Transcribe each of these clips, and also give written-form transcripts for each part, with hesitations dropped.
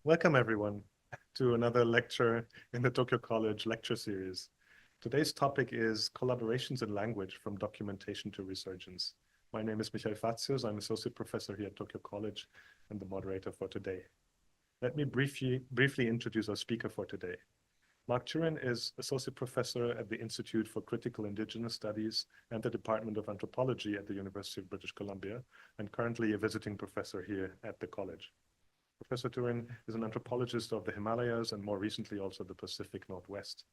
Welcome everyone to another lecture in the Tokyo College lecture series. Today's topic is collaborations in language from documentation to resurgence. My name is Michael FACIUS. I'm associate professor here at Tokyo College and the moderator for today. Let me briefly introduce our speaker for today. Mark TURIN is associate professor at the Institute for Critical Indigenous Studies and the Department of Anthropology at the University of British Columbia, and currently a visiting professor here at the college. Professor TURIN is an anthropologist of the Himalayas and more recently also the Pacific Northwest.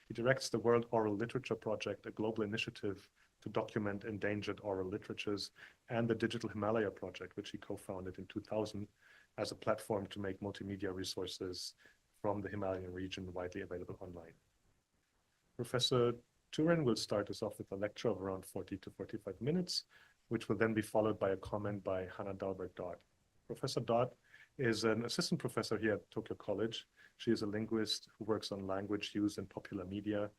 He directs the World Oral Literature Project, a global initiative to document endangered oral literatures, and the Digital Himalaya Project, which he co-founded in 2000 as a platform to make multimedia resources from the Himalayan region widely available online. Professor TURIN will start us off with a lecture of around 40 to 45 minutes, which will then be followed by a comment by Hannah DAHLBERG-DODD. Professor Dodd is an assistant professor here at Tokyo College. She is a linguist who works on language use in popular media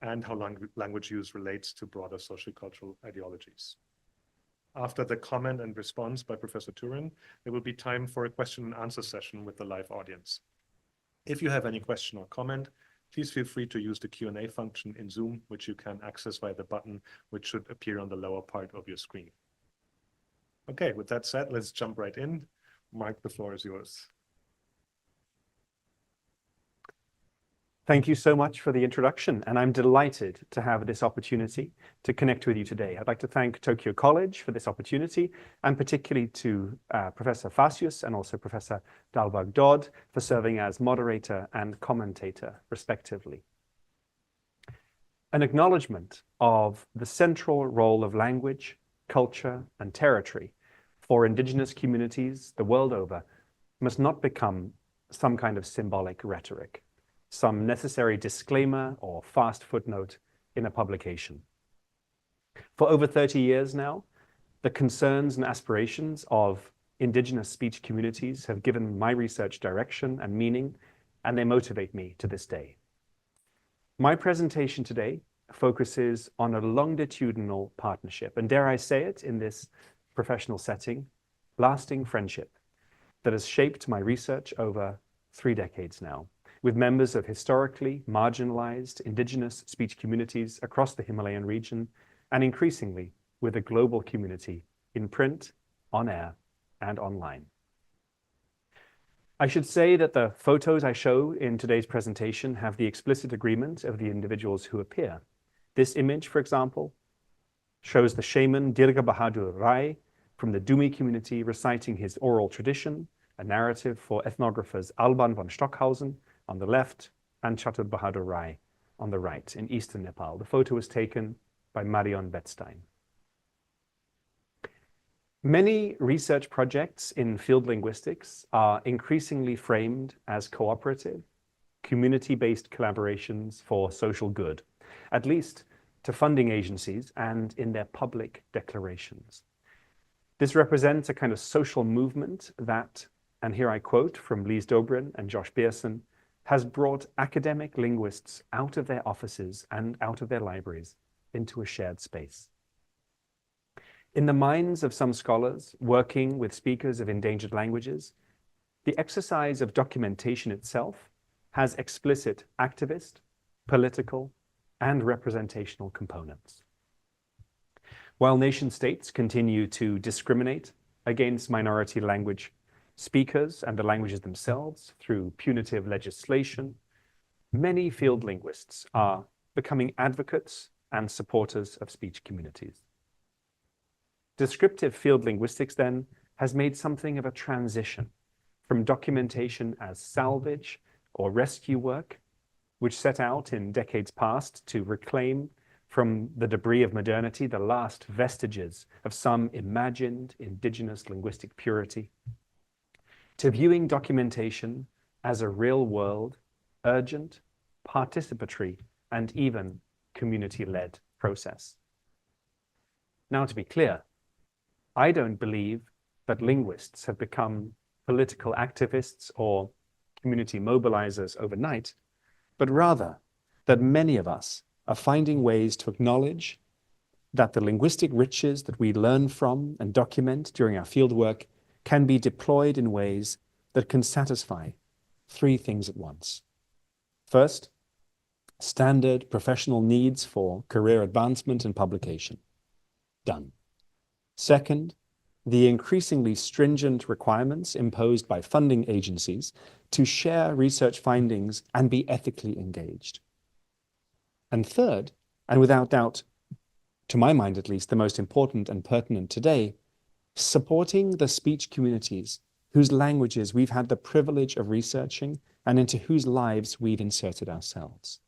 and how language use relates to broader social cultural ideologies. After the comment and response by Professor TURIN, there will be time for a question and answer session with the live audience. If you have any question or comment, please feel free to use the Q&A function in Zoom, which you can access via the button which should appear on the lower part of your screen. Okay, with that said, let's jump right in. Mark, the floor is yours. Thank you so much for the introduction, and I'm delighted to have this opportunity to connect with you today. I'd like to thank Tokyo College for this opportunity, and particularly to Professor FACIUS and also Professor DAHLBERG-DODD for serving as moderator and commentator, respectively. An acknowledgement of the central role of language, culture, and territory for Indigenous communities the world over must not become some kind of symbolic rhetoric, some necessary disclaimer or fast footnote in a publication. For over 30 years now, the concerns and aspirations of Indigenous speech communities have given my research direction and meaning, and they motivate me to this day. My presentation today focuses on a longitudinal partnership, and dare I say it in this professional setting, lasting friendship that has shaped my research over 3 decades now, with members of historically marginalized Indigenous speech communities across the Himalayan region, and increasingly with a global community in print, on air, and online. I should say that the photos I show in today's presentation have the explicit agreement of the individuals who appear. This image, for example, shows the shaman Dirga Bahadur Rai from the Dumi community reciting his oral tradition, a narrative for ethnographers Alban von Stockhausen on the left and Chatur Bahadur Rai on the right in eastern Nepal. The photo was taken by Marion Wettstein. Many research projects in field linguistics are increasingly framed as cooperative, community-based collaborations for social good, at least to funding agencies and in their public declarations. This represents a kind of social movement that, and here I quote from Lise Dobrin and Josh Beerson, has brought academic linguists out of their offices and out of their libraries into a shared space. In the minds of some scholars working with speakers of endangered languages, the exercise of documentation itself has explicit activist, political, and representational components. While nation states continue to discriminate against minority language speakers and the languages themselves through punitive legislation, many field linguists are becoming advocates and supporters of speech communities. Descriptive field linguistics, then, has made something of a transition from documentation as salvage or rescue work, which set out in decades past to reclaim from the debris of modernity the last vestiges of some imagined Indigenous linguistic purity, to viewing documentation as a real-world, urgent, participatory, and even community-led process. Now, to be clear, I don't believe that linguists have become political activists or community mobilizers overnight, but rather that many of us are finding ways to acknowledge that the linguistic riches that we learn from and document during our fieldwork can be deployed in ways that can satisfy three things at once. First, standard professional needs for career advancement and publication. Done. Second, the increasingly stringent requirements imposed by funding agencies to share research findings and be ethically engaged. And third, and without doubt, to my mind at least, the most important and pertinent today, supporting the speech communities whose languages we've had the privilege of researching and into whose lives we've inserted ourselves.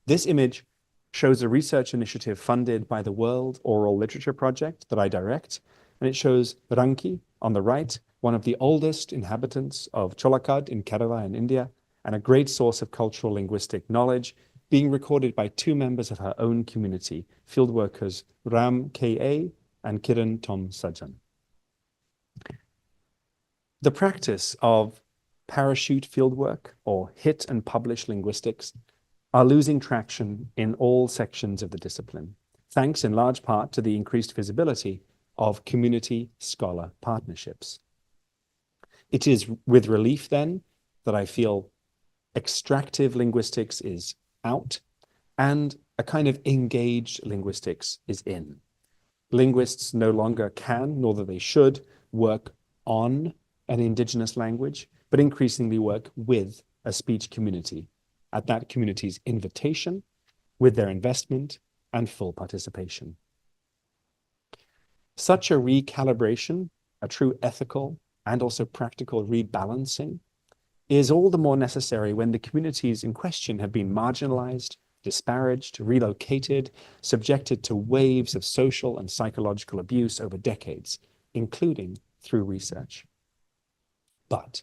This image shows a research initiative funded by the World Oral Literature Project that I direct, and it shows Ranki on the right, one of the oldest inhabitants of Cholakad in Kerala in India, and a great source of cultural linguistic knowledge, being recorded by two members of her own community, fieldworkers Ram K.A. and Kiran Tom Sajan. The practice of parachute fieldwork, or hit and publish linguistics, are losing traction in all sections of the discipline, thanks in large part to the increased visibility of community-scholar partnerships. It is with relief, then, that I feel extractive linguistics is out and a kind of engaged linguistics is in. Linguists no longer can, nor that they should, work on an indigenous language, but increasingly work with a speech community, at that community's invitation, with their investment and full participation. Such a recalibration, a true ethical and also practical rebalancing, is all the more necessary when the communities in question have been marginalized, disparaged, relocated, subjected to waves of social and psychological abuse over decades, including through research. But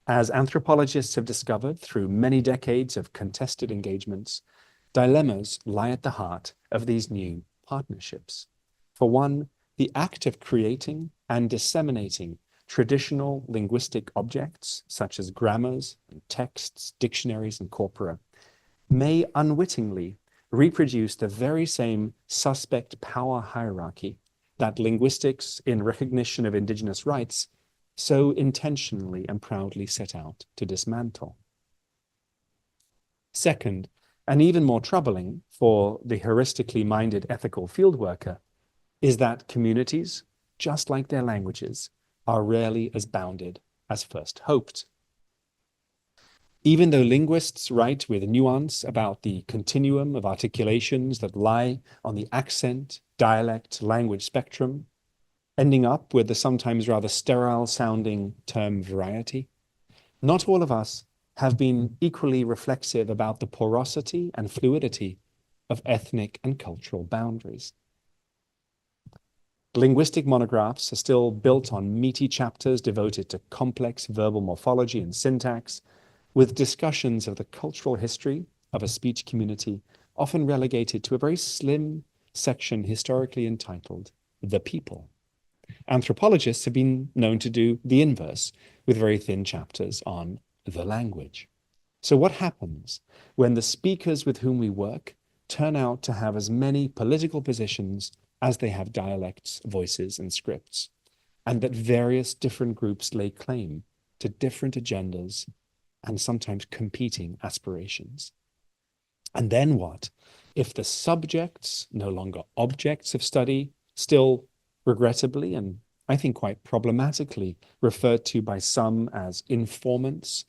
as anthropologists have discovered through many decades of contested engagements, dilemmas lie at the heart of these new partnerships. For one, the act of creating and disseminating traditional linguistic objects, such as grammars and texts, dictionaries and corpora, may unwittingly reproduce the very same suspect power hierarchy that linguistics, in recognition of indigenous rights, so intentionally and proudly set out to dismantle. Second, and even more troubling for the heuristically minded ethical fieldworker, is that communities, just like their languages, are rarely as bounded as first hoped. Even though linguists write with nuance about the continuum of articulations that lie on the accent, dialect, language spectrum, ending up with the sometimes rather sterile-sounding term variety, not all of us have been equally reflexive about the porosity and fluidity of ethnic and cultural boundaries. Linguistic monographs are still built on meaty chapters devoted to complex verbal morphology and syntax, with discussions of the cultural history of a speech community often relegated to a very slim section historically entitled "The People." Anthropologists have been known to do the inverse, with very thin chapters on the language. So what happens when the speakers with whom we work turn out to have as many political positions as they have dialects, voices, and scripts, and that various different groups lay claim to different agendas and sometimes competing aspirations? And then what if the subjects, no longer objects of study, still regrettably and I think quite problematically referred to by some as informants,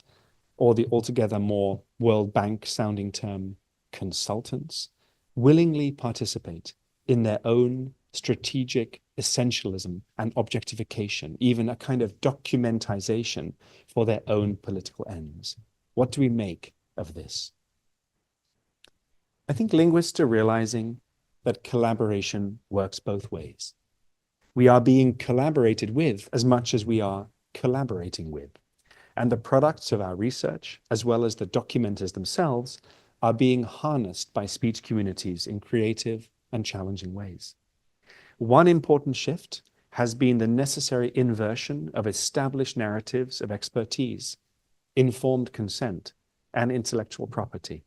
or the altogether more World Bank sounding term consultants, willingly participate in their own strategic essentialism and objectification, even a kind of documentization for their own political ends? What do we make of this? I think linguists are realizing that collaboration works both ways. We are being collaborated with as much as we are collaborating with. And the products of our research, as well as the documenters themselves, are being harnessed by speech communities in creative and challenging ways. One important shift has been the necessary inversion of established narratives of expertise, informed consent, and intellectual property.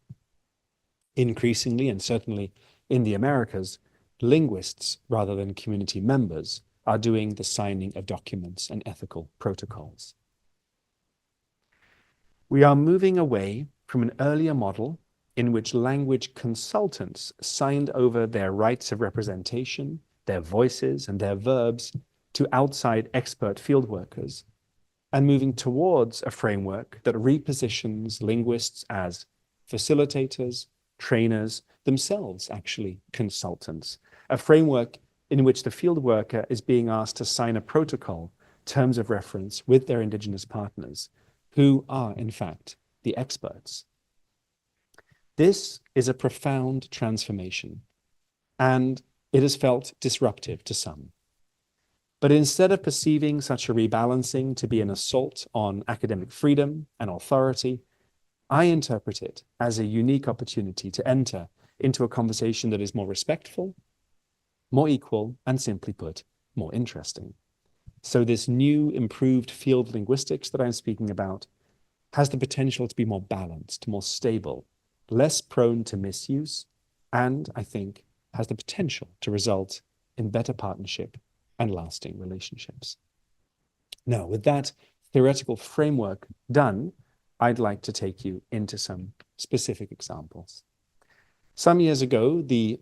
Increasingly, and certainly in the Americas, linguists, rather than community members, are doing the signing of documents and ethical protocols. We are moving away from an earlier model in which language consultants signed over their rights of representation, their voices, and their verbs to outside expert field workers, and moving towards a framework that repositions linguists as facilitators, trainers, themselves actually consultants, a framework in which the field worker is being asked to sign a protocol, terms of reference with their Indigenous partners, who are in fact the experts. This is a profound transformation, and it has felt disruptive to some. But instead of perceiving such a rebalancing to be an assault on academic freedom and authority, I interpret it as a unique opportunity to enter into a conversation that is more respectful, more equal, and simply put, more interesting. So this new, improved field linguistics that I'm speaking about has the potential to be more balanced, more stable, less prone to misuse, and I think has the potential to result in better partnership and lasting relationships. Now, with that theoretical framework done, I'd like to take you into some specific examples. Some years ago, the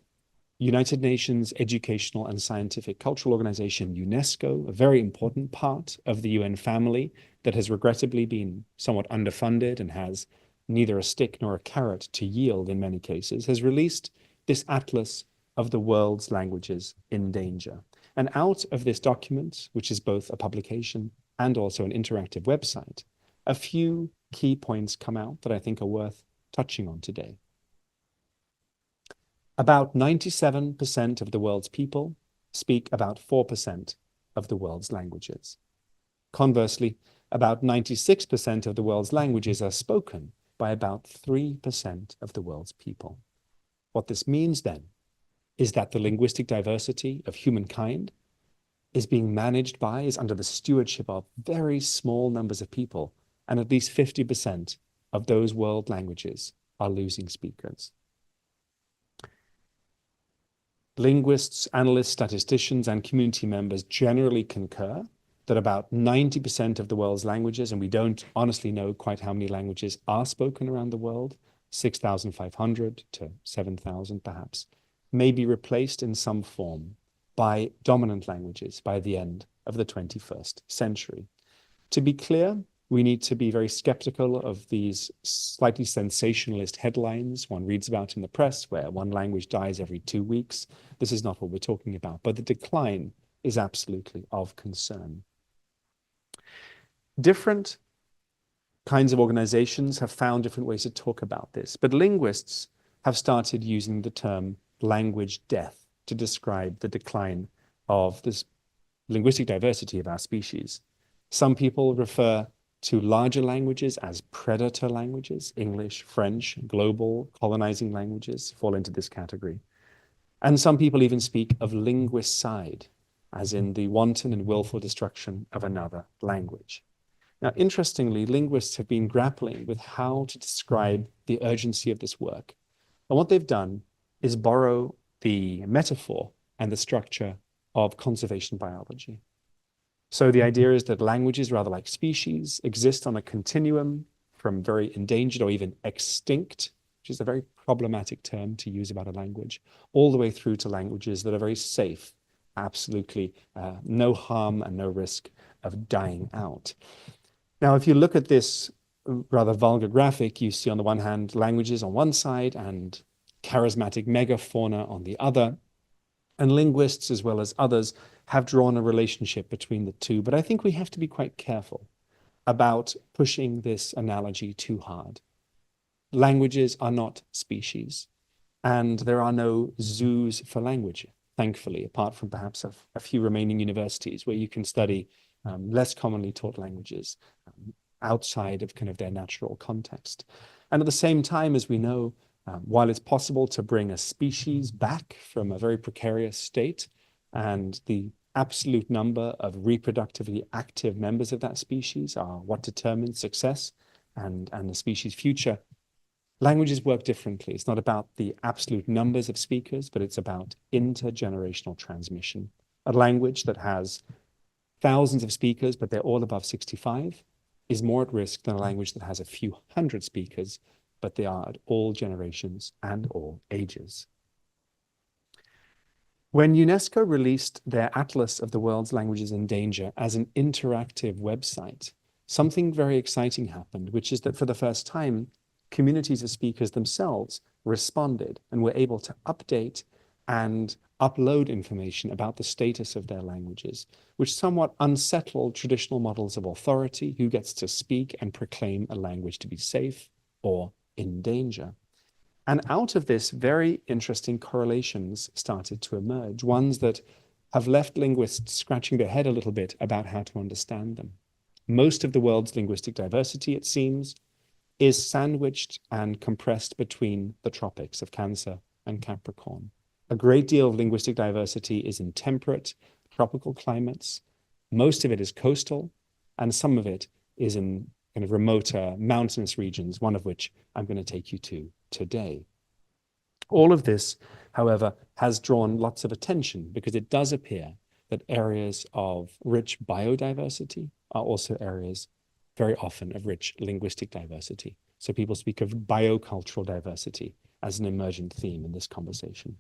United Nations Educational and Scientific Cultural Organization, UNESCO, a very important part of the UN family that has regrettably been somewhat underfunded and has neither a stick nor a carrot to yield in many cases, has released this atlas of the world's languages in danger. And out of this document, which is both a publication and also an interactive website, a few key points come out that I think are worth touching on today. About 97% of the world's people speak about 4% of the world's languages. Conversely, about 96% of the world's languages are spoken by about 3% of the world's people. What this means then is that the linguistic diversity of humankind is being managed by, is under the stewardship of very small numbers of people, and at least 50% of those world languages are losing speakers. Linguists, analysts, statisticians, and community members generally concur that about 90% of the world's languages, and we don't honestly know quite how many languages are spoken around the world, 6,500 to 7,000 perhaps, may be replaced in some form by dominant languages by the end of the 21st century. To be clear, we need to be very skeptical of these slightly sensationalist headlines one reads about in the press where one language dies every 2 weeks. This is not what we're talking about, but the decline is absolutely of concern. Different kinds of organizations have found different ways to talk about this, but linguists have started using the term language death to describe the decline of this linguistic diversity of our species. Some people refer to larger languages as predator languages. English, French, global, colonizing languages fall into this category. And some people even speak of linguicide, as in the wanton and willful destruction of another language. Now, interestingly, linguists have been grappling with how to describe the urgency of this work. And what they've done is borrow the metaphor and the structure of conservation biology. So the idea is that languages, rather like species, exist on a continuum from very endangered or even extinct, which is a very problematic term to use about a language, all the way through to languages that are very safe, absolutely no harm and no risk of dying out. Now, if you look at this rather vulgar graphic, you see on the one hand languages on one side and charismatic megafauna on the other. And linguists, as well as others, have drawn a relationship between the two. But I think we have to be quite careful about pushing this analogy too hard. Languages are not species, and there are no zoos for language, thankfully, apart from perhaps a few remaining universities where you can study less commonly taught languages outside of kind of their natural context. And at the same time, as we know, while it's possible to bring a species back from a very precarious state, and the absolute number of reproductively active members of that species are what determines success and the species' future, languages work differently. It's not about the absolute numbers of speakers, but it's about intergenerational transmission. A language that has thousands of speakers, but they're all above 65, is more at risk than a language that has a few hundred speakers, but they are at all generations and all ages. When UNESCO released their Atlas of the World's Languages in Danger as an interactive website, something very exciting happened, which is that for the first time, communities of speakers themselves responded and were able to update and upload information about the status of their languages, which somewhat unsettled traditional models of authority, who gets to speak and proclaim a language to be safe or in danger. And out of this, very interesting correlations started to emerge, ones that have left linguists scratching their head a little bit about how to understand them. Most of the world's linguistic diversity, it seems, is sandwiched and compressed between the tropics of Cancer and Capricorn. A great deal of linguistic diversity is in temperate, tropical climates. Most of it is coastal, and some of it is in kind of remoter mountainous regions, one of which I'm going to take you to today. All of this, however, has drawn lots of attention because it does appear that areas of rich biodiversity are also areas very often of rich linguistic diversity. So people speak of biocultural diversity as an emergent theme in this conversation.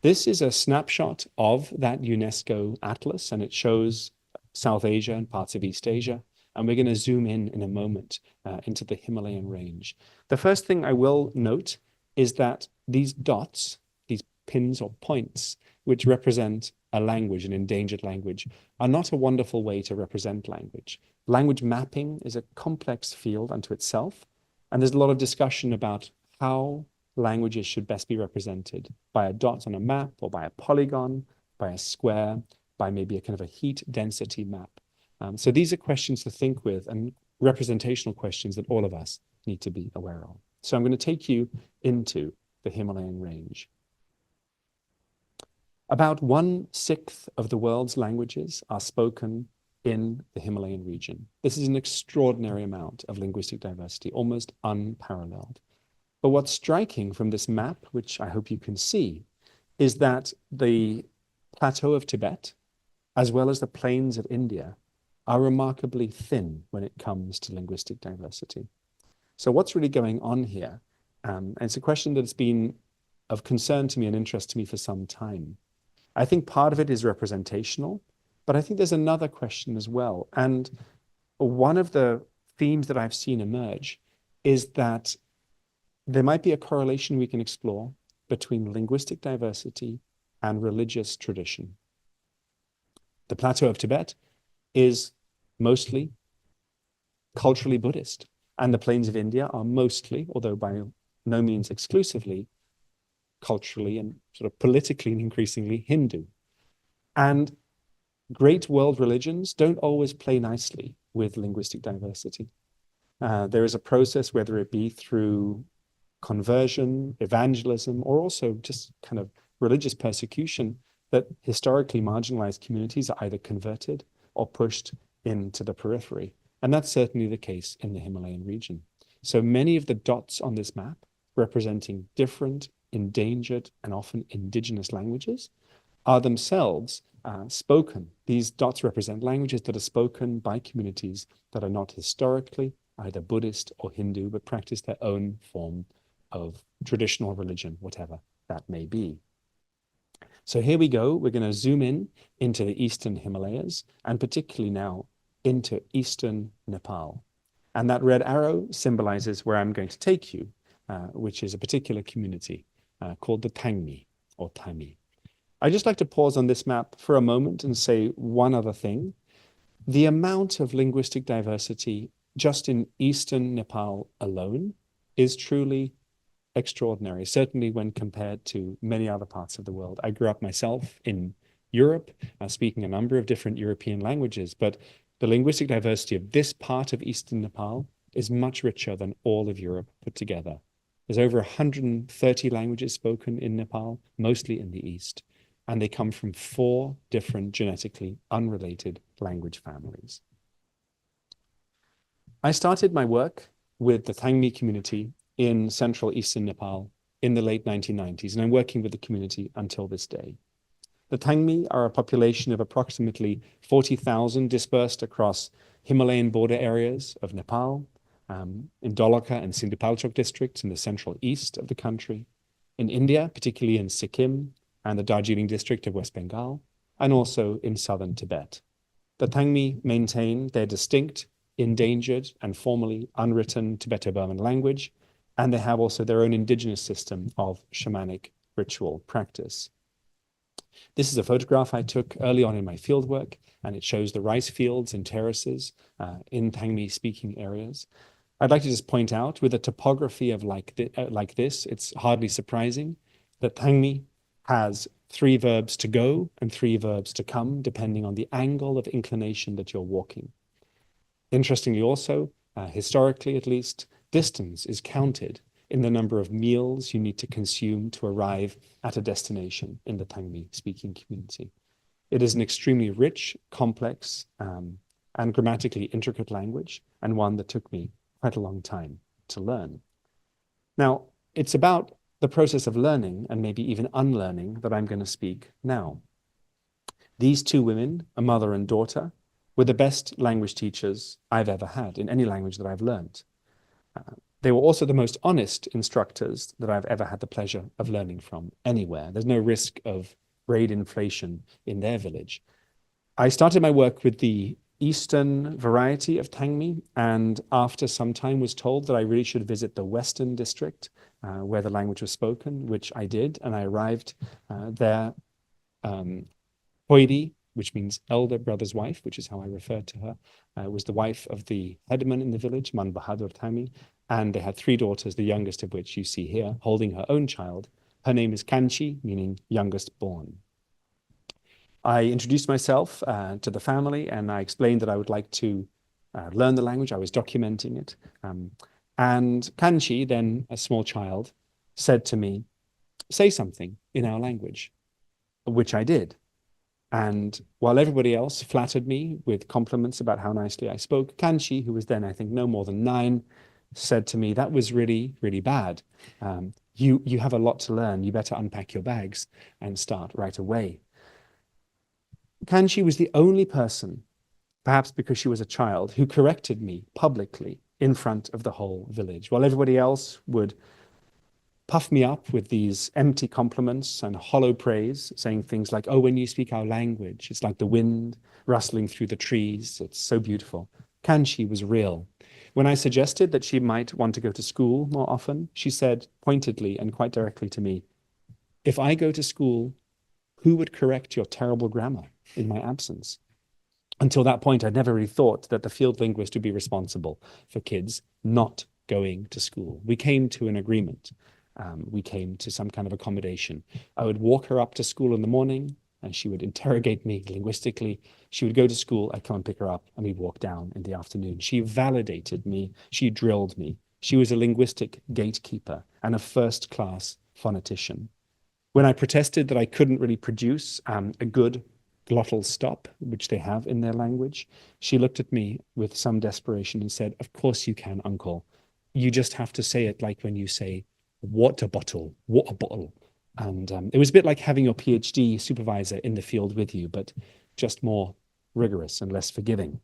This is a snapshot of that UNESCO atlas, and it shows South Asia and parts of East Asia. And we're going to zoom in a moment into the Himalayan range. The first thing I will note is that these dots, these pins or points, which represent a language, an endangered language, are not a wonderful way to represent language. Language mapping is a complex field unto itself, and there's a lot of discussion about how languages should best be represented by a dot on a map, or by a polygon, by a square, by maybe a kind of a heat density map. So these are questions to think with, and representational questions that all of us need to be aware of. So I'm going to take you into the Himalayan range. About 1/6 of the world's languages are spoken in the Himalayan region. This is an extraordinary amount of linguistic diversity, almost unparalleled. But what's striking from this map, which I hope you can see, is that the plateau of Tibet, as well as the plains of India, are remarkably thin when it comes to linguistic diversity. So what's really going on here? And it's a question that's been of concern to me and interest to me for some time. I think part of it is representational, but I think there's another question as well. And one of the themes that I've seen emerge is that there might be a correlation we can explore between linguistic diversity and religious tradition. The plateau of Tibet is mostly culturally Buddhist, and the plains of India are mostly, although by no means exclusively, culturally and sort of politically and increasingly Hindu. And great world religions don't always play nicely with linguistic diversity. There is a process, whether it be through conversion, evangelism, or also just kind of religious persecution, that historically marginalized communities are either converted or pushed into the periphery. And that's certainly the case in the Himalayan region. So many of the dots on this map representing different endangered and often indigenous languages are themselves spoken. These dots represent languages that are spoken by communities that are not historically either Buddhist or Hindu, but practice their own form of traditional religion, whatever that may be. So here we go. We're going to zoom in into the eastern Himalayas, and particularly now into eastern Nepal. And that red arrow symbolizes where I'm going to take you, which is a particular community called the Tangmi or Tami. I'd just like to pause on this map for a moment and say one other thing. The amount of linguistic diversity just in eastern Nepal alone is truly extraordinary, certainly when compared to many other parts of the world. I grew up myself in Europe, speaking a number of different European languages, but the linguistic diversity of this part of eastern Nepal is much richer than all of Europe put together. There's over 130 languages spoken in Nepal, mostly in the east, and they come from 4 different genetically unrelated language families. I started my work with the Tangmi community in central eastern Nepal in the late 1990s, and I'm working with the community until this day. The Tangmi are a population of approximately 40,000 dispersed across Himalayan border areas of Nepal, in Dholaka and Sindhupalchok districts in the central east of the country, in India, particularly in Sikkim and the Darjeeling district of West Bengal, and also in southern Tibet. The Tangmi maintain their distinct, endangered, and formerly unwritten Tibeto-Burman language, and they have also their own indigenous system of shamanic ritual practice. This is a photograph I took early on in my fieldwork, and it shows the rice fields and terraces in Tangmi-speaking areas. I'd like to just point out, with a topography of like this, it's hardly surprising that Tangmi has 3 verbs to go and 3 verbs to come, depending on the angle of inclination that you're walking. Interestingly also, historically at least, distance is counted in the number of meals you need to consume to arrive at a destination in the Tangmi-speaking community. It is an extremely rich, complex, and grammatically intricate language, and one that took me quite a long time to learn. Now, it's about the process of learning and maybe even unlearning that I'm going to speak now. These 2 women, a mother and daughter, were the best language teachers I've ever had in any language that I've learned. They were also the most honest instructors that I've ever had the pleasure of learning from anywhere. There's no risk of grade inflation in their village. I started my work with the eastern variety of Tangmi, and after some time was told that I really should visit the western district where the language was spoken, which I did, and I arrived there. Hoiri, which means elder brother's wife, which is how I referred to her, was the wife of the headman in the village, Man Bahadur Tangmi, and they had 3 daughters, the youngest of which you see here, holding her own child. Her name is Kanchi, meaning youngest born. I introduced myself to the family, and I explained that I would like to learn the language. I was documenting it. And Kanchi, then a small child, said to me, "Say something in our language," which I did. And while everybody else flattered me with compliments about how nicely I spoke, Kanchi, who was then, I think, no more than 9, said to me, "That was really, really bad. You have a lot to learn. You better unpack your bags and start right away." Kanchi was the only person, perhaps because she was a child, who corrected me publicly in front of the whole village, while everybody else would puff me up with these empty compliments and hollow praise, saying things like, "Oh, when you speak our language, it's like the wind rustling through the trees. It's so beautiful." Kanchi was real. When I suggested that she might want to go to school more often, she said pointedly and quite directly to me, "If I go to school, who would correct your terrible grammar in my absence?" Until that point, I'd never really thought that the field linguist would be responsible for kids not going to school. We came to an agreement. We came to some kind of accommodation. I would walk her up to school in the morning, and she would interrogate me linguistically. She would go to school, I'd come and pick her up, and we'd walk down in the afternoon. She validated me. She drilled me. She was a linguistic gatekeeper and a first-class phonetician. When I protested that I couldn't really produce a good glottal stop, which they have in their language, she looked at me with some desperation and said, "Of course you can, uncle. You just have to say it like when you say water bottle, water bottle." And it was a bit like having your PhD supervisor in the field with you, but just more rigorous and less forgiving.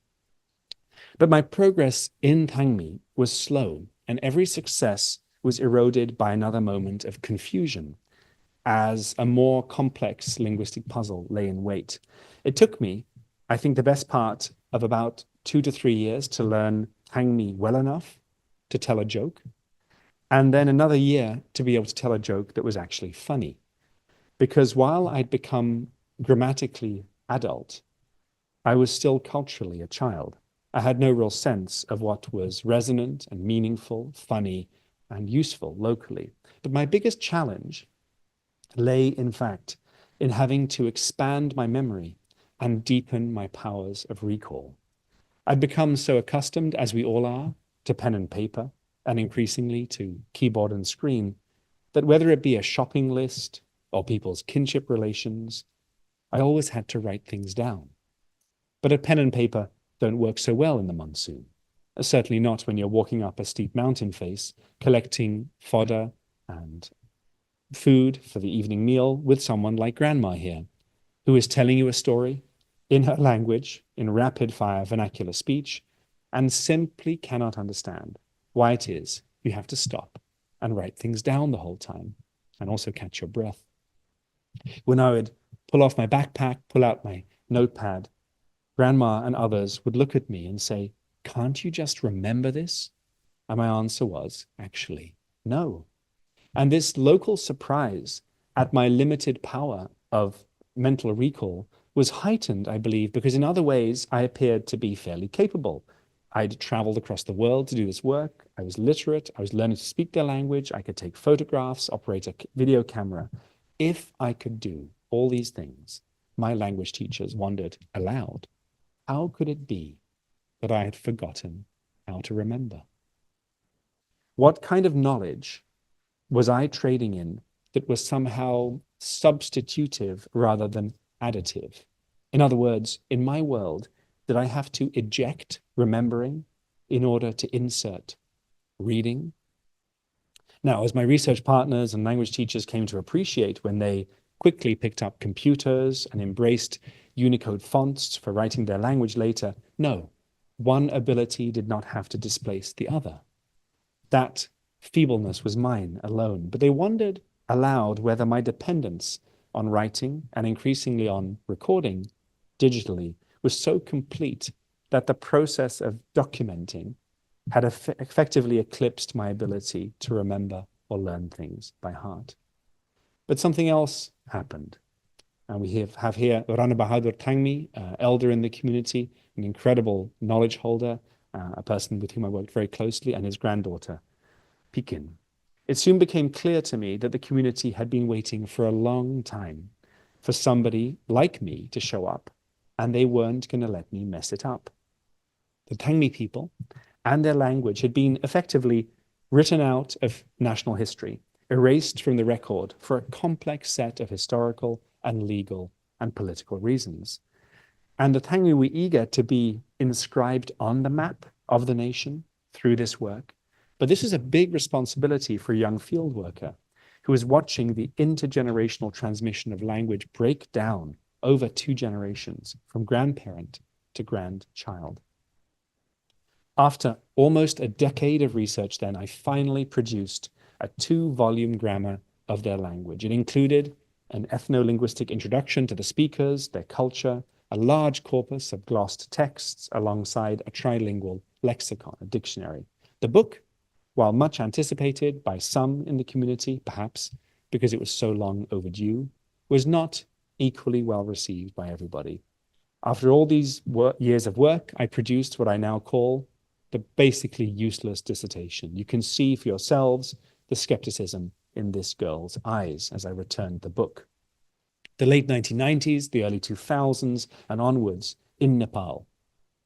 But my progress in Tangmi was slow, and every success was eroded by another moment of confusion, as a more complex linguistic puzzle lay in wait. It took me, I think, the best part of about 2 to 3 years to learn Tangmi well enough to tell a joke, and then another year to be able to tell a joke that was actually funny. Because while I'd become grammatically adult, I was still culturally a child. I had no real sense of what was resonant and meaningful, funny, and useful locally. But my biggest challenge lay, in fact, in having to expand my memory and deepen my powers of recall. I'd become so accustomed, as we all are, to pen and paper, and increasingly to keyboard and screen, that whether it be a shopping list or people's kinship relations, I always had to write things down. But a pen and paper don't work so well in the monsoon. Certainly not when you're walking up a steep mountain face, collecting fodder and food for the evening meal with someone like Grandma here. who is telling you a story in her language, in rapid-fire vernacular speech, and simply cannot understand why it is you have to stop and write things down the whole time, and also catch your breath. When I would pull off my backpack, pull out my notepad, Grandma and others would look at me and say, "Can't you just remember this?" And my answer was, actually, no. And this local surprise at my limited power of mental recall was heightened, I believe, because in other ways I appeared to be fairly capable. I'd traveled across the world to do this work. I was literate. I was learning to speak their language. I could take photographs, operate a video camera. If I could do all these things, my language teachers wondered aloud, how could it be that I had forgotten how to remember? What kind of knowledge was I trading in that was somehow substitutive rather than additive? In other words, in my world, did I have to eject remembering in order to insert reading? Now, as my research partners and language teachers came to appreciate when they quickly picked up computers and embraced Unicode fonts for writing their language later, no, one ability did not have to displace the other. That feebleness was mine alone, but they wondered aloud whether my dependence on writing and increasingly on recording digitally was so complete that the process of documenting had effectively eclipsed my ability to remember or learn things by heart. But something else happened. And we have here Rana Bahadur Tangmi, elder in the community, an incredible knowledge holder, a person with whom I worked very closely, and his granddaughter, Pikin. It soon became clear to me that the community had been waiting for a long time for somebody like me to show up, and they weren't going to let me mess it up. The Tangmi people and their language had been effectively written out of national history, erased from the record for a complex set of historical and legal and political reasons. And the Tangmi were eager to be inscribed on the map of the nation through this work. But this is a big responsibility for a young field worker who is watching the intergenerational transmission of language break down over 2 generations, from grandparent to grandchild. After almost a decade of research then, I finally produced a 2-volume grammar of their language. It included an ethno-linguistic introduction to the speakers, their culture, a large corpus of glossed texts alongside a trilingual lexicon, a dictionary. The book, while much anticipated by some in the community, perhaps because it was so long overdue, was not equally well received by everybody. After all these years of work, I produced what I now call the basically useless dissertation. You can see for yourselves the skepticism in this girl's eyes as I returned the book. The late 1990s, the early 2000s, and onwards in Nepal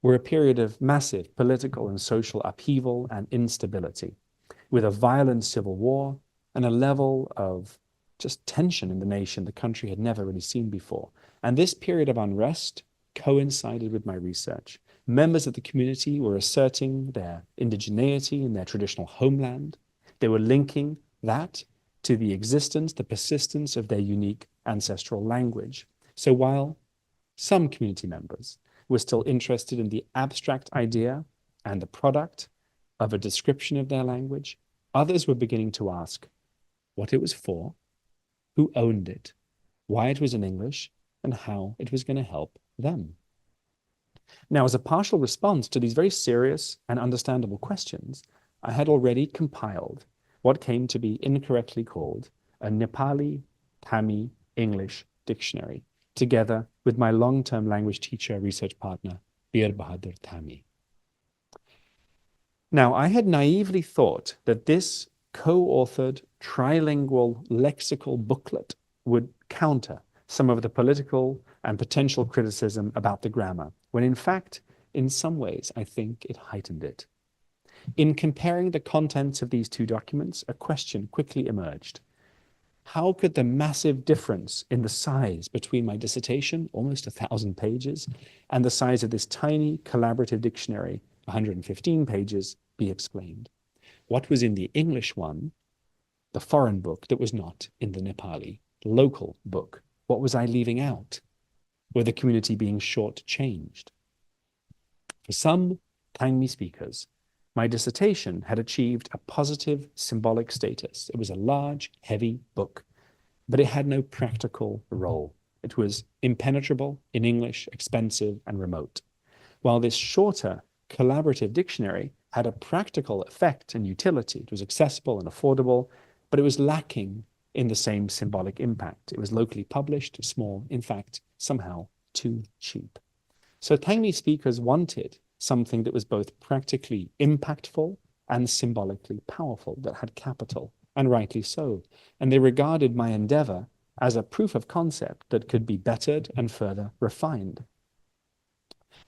were a period of massive political and social upheaval and instability, with a violent civil war and a level of just tension in the nation the country had never really seen before. And this period of unrest coincided with my research. Members of the community were asserting their indigeneity in their traditional homeland. They were linking that to the existence, the persistence of their unique ancestral language. So while some community members were still interested in the abstract idea and the product of a description of their language, others were beginning to ask what it was for, who owned it, why it was in English, and how it was going to help them. Now, as a partial response to these very serious and understandable questions, I had already compiled what came to be incorrectly called a Nepali Tami English dictionary, together with my long-term language teacher research partner, Bir Bahadur Tami. Now, I had naively thought that this co-authored trilingual lexical booklet would counter some of the political and potential criticism about the grammar, when in fact, in some ways, I think it heightened it. In comparing the contents of these 2 documents, a question quickly emerged. How could the massive difference in the size between my dissertation, almost 1,000 pages, and the size of this tiny collaborative dictionary, 115 pages, be explained? What was in the English one, the foreign book, that was not in the Nepali local book? What was I leaving out? were the community being shortchanged? For some Tangmi speakers, my dissertation had achieved a positive symbolic status. It was a large, heavy book, but it had no practical role. It was impenetrable in English, expensive, and remote. While this shorter, collaborative dictionary had a practical effect and utility, it was accessible and affordable, but it was lacking in the same symbolic impact. It was locally published, small, in fact, somehow too cheap. So Tangmi speakers wanted something that was both practically impactful and symbolically powerful, that had capital, and rightly so. And they regarded my endeavor as a proof of concept that could be bettered and further refined.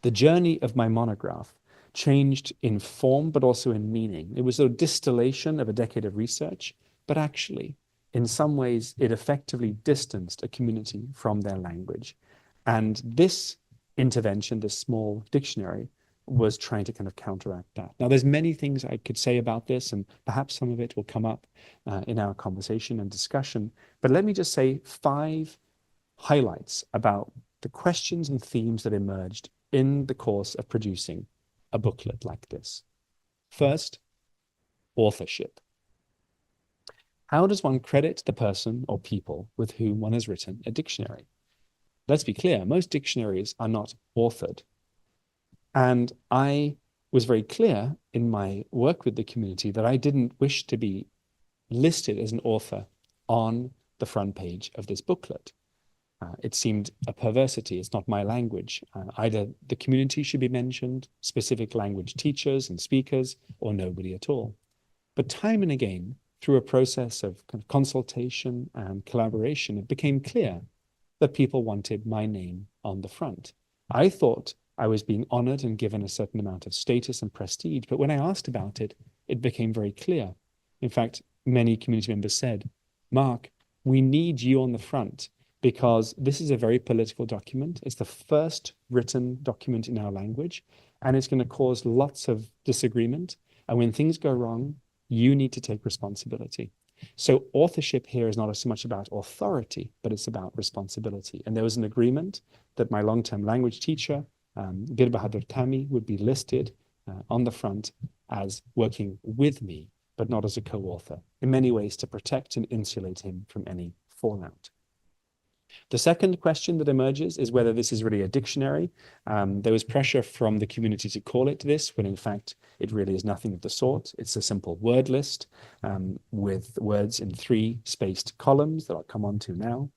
The journey of my monograph changed in form, but also in meaning. It was a distillation of a decade of research, but actually, in some ways, it effectively distanced a community from their language. And this intervention, this small dictionary, was trying to kind of counteract that. Now, there's many things I could say about this, and perhaps some of it will come up in our conversation and discussion. But let me just say 5 highlights about the questions and themes that emerged in the course of producing a booklet like this. First, authorship. How does one credit the person or people with whom one has written a dictionary? Let's be clear, most dictionaries are not authored. And I was very clear in my work with the community that I didn't wish to be listed as an author on the front page of this booklet. It seemed a perversity. It's not my language. Either the community should be mentioned, specific language teachers and speakers, or nobody at all. But time and again, through a process of kind of consultation and collaboration, it became clear that people wanted my name on the front. I thought I was being honored and given a certain amount of status and prestige, but when I asked about it, it became very clear. In fact, many community members said, Mark, we need you on the front because this is a very political document. It's the first written document in our language, and it's going to cause lots of disagreement. And when things go wrong, you need to take responsibility. So authorship here is not so much about authority, but it's about responsibility. And there was an agreement that my long-term language teacher, Bir Bahadur Kami, would be listed on the front as working with me, but not as a co-author, in many ways to protect and insulate him from any fallout. The second question that emerges is whether this is really a dictionary. There was pressure from the community to call it this, when in fact it really is nothing of the sort. It's a simple word list with words in 3 spaced columns that I'll come on to now.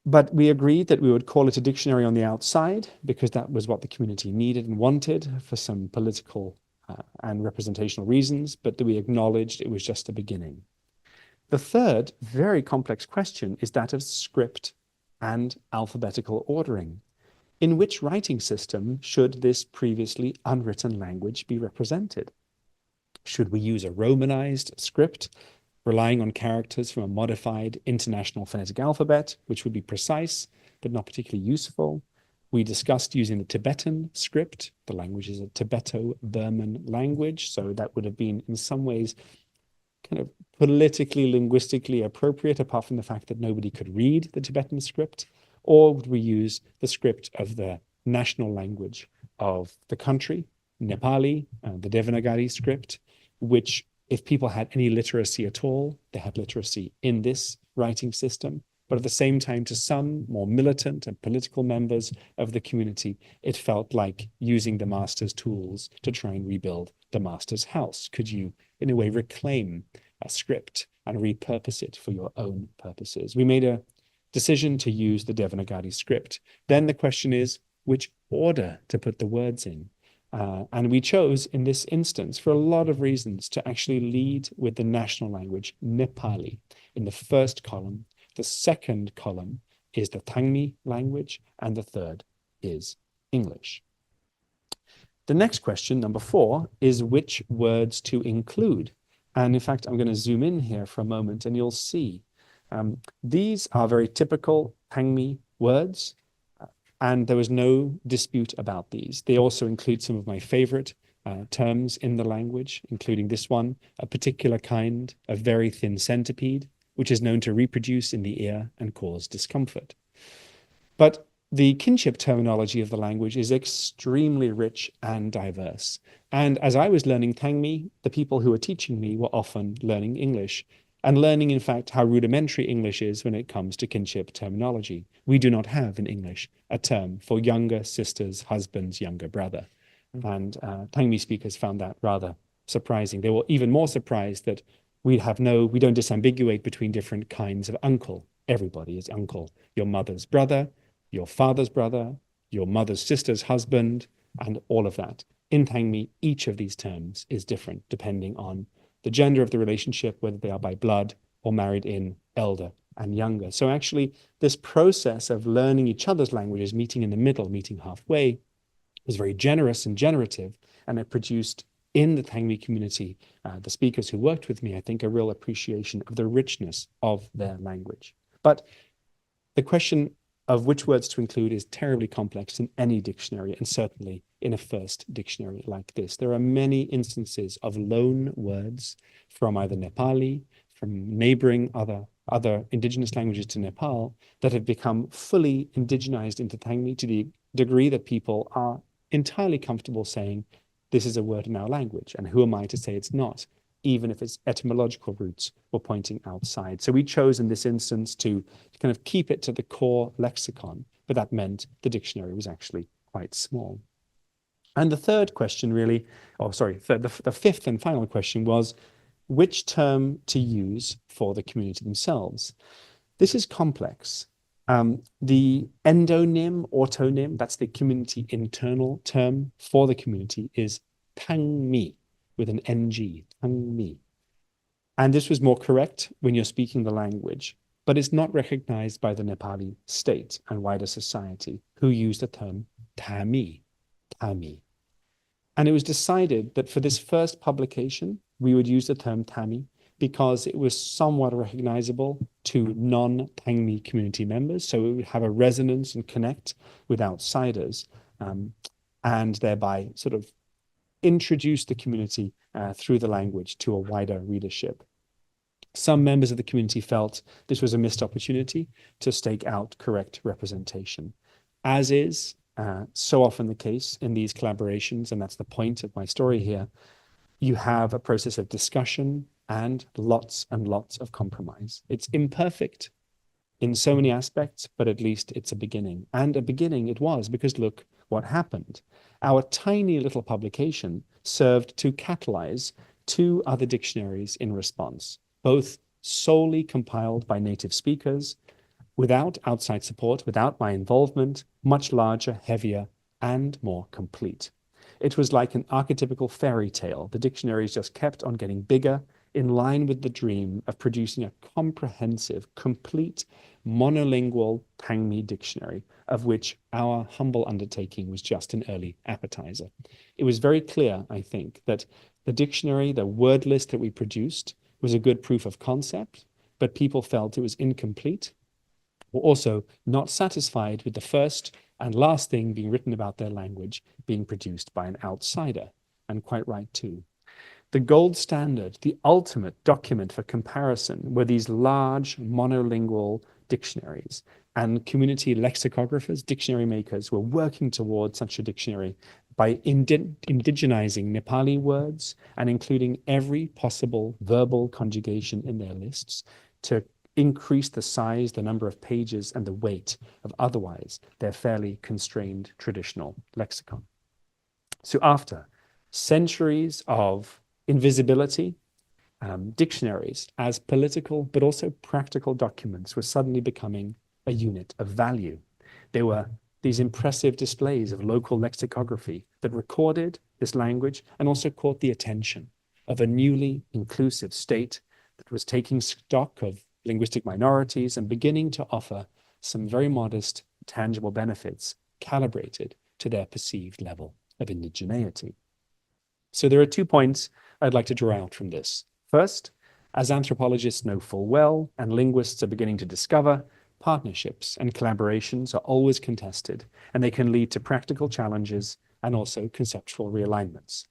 But we agreed that we would call it a dictionary on the outside because that was what the community needed and wanted for some political and representational reasons, but that we acknowledged it was just a beginning. The third very complex question is that of script and alphabetical ordering. In which writing system should this previously unwritten language be represented? Should we use a Romanized script, relying on characters from a modified international phonetic alphabet, which would be precise, but not particularly useful? We discussed using the Tibetan script. The language is a Tibeto-Burman language, so that would have been in some ways kind of politically, linguistically appropriate, apart from the fact that nobody could read the Tibetan script. Or would we use the script of the national language of the country, Nepali, the Devanagari script, which, if people had any literacy at all, they had literacy in this writing system. But at the same time, to some more militant and political members of the community, it felt like using the master's tools to try and rebuild the master's house. Could you, in a way, reclaim a script and repurpose it for your own purposes? We made a decision to use the Devanagari script. Then the question is, which order to put the words in? And we chose, in this instance, for a lot of reasons, to actually lead with the national language, Nepali, in the first column. The second column is the Tangmi language, and the third is English. The next question, number 4, is which words to include. And in fact, I'm going to zoom in here for a moment, and you'll see these are very typical Tangmi words, and there was no dispute about these. They also include some of my favorite terms in the language, including this one, a particular kind of very thin centipede, which is known to reproduce in the ear and cause discomfort. But the kinship terminology of the language is extremely rich and diverse. And as I was learning Tangmi, the people who were teaching me were often learning English and learning, in fact, how rudimentary English is when it comes to kinship terminology. We do not have in English a term for younger sister's husband's younger brother. And Tangmi speakers found that rather surprising. They were even more surprised that we don't disambiguate between different kinds of uncle. Everybody is uncle. Your mother's brother, your father's brother, your mother's sister's husband, and all of that. In Tangmi, each of these terms is different depending on the gender of the relationship, whether they are by blood or married in, elder and younger. So actually, this process of learning each other's languages, meeting in the middle, meeting halfway, was very generous and generative, and it produced in the Tangmi community, the speakers who worked with me, I think, a real appreciation of the richness of their language. But the question of which words to include is terribly complex in any dictionary, and certainly in a first dictionary like this. There are many instances of loan words from either Nepali, from neighboring other indigenous languages to Nepal, that have become fully indigenized into Tangmi to the degree that people are entirely comfortable saying, this is a word in our language, and who am I to say it's not, even if its etymological roots were pointing outside. So we chose in this instance to kind of keep it to the core lexicon, but that meant the dictionary was actually quite small. And the third question really, the fifth and final question was, which term to use for the community themselves? This is complex. The endonym, autonym, that's the community internal term for the community, is Tangmi, with an NG, Tangmi. And this was more correct when you're speaking the language, but it's not recognized by the Nepali state and wider society, who use the term Tami, Tami. And it was decided that for this first publication, we would use the term Tami because it was somewhat recognizable to non-Tangmi community members. So it would have a resonance and connect with outsiders, and thereby sort of introduce the community through the language to a wider readership. Some members of the community felt this was a missed opportunity to stake out correct representation, as is so often the case in these collaborations, and that's the point of my story here. You have a process of discussion and lots of compromise. It's imperfect in so many aspects, but at least it's a beginning. And a beginning it was, because look what happened. Our tiny little publication served to catalyze 2 other dictionaries in response, both solely compiled by native speakers, without outside support, without my involvement, much larger, heavier, and more complete. It was like an archetypical fairy tale. The dictionaries just kept on getting bigger, in line with the dream of producing a comprehensive, complete, monolingual Tangmi dictionary, of which our humble undertaking was just an early appetizer. It was very clear, I think, that the dictionary, the word list that we produced, was a good proof of concept, but people felt it was incomplete, were also not satisfied with the first and last thing being written about their language being produced by an outsider, and quite right too. The gold standard, the ultimate document for comparison, were these large monolingual dictionaries, and community lexicographers, dictionary makers, were working towards such a dictionary by indigenizing Nepali words and including every possible verbal conjugation in their lists to increase the size, the number of pages, and the weight of otherwise their fairly constrained traditional lexicon. So after centuries of invisibility, dictionaries as political but also practical documents were suddenly becoming a unit of value. They were these impressive displays of local lexicography that recorded this language and also caught the attention of a newly inclusive state that was taking stock of linguistic minorities and beginning to offer some very modest, tangible benefits calibrated to their perceived level of indigeneity. So there are 2 points I'd like to draw out from this. First, as anthropologists know full well, and linguists are beginning to discover, partnerships and collaborations are always contested, and they can lead to practical challenges and also conceptual realignments.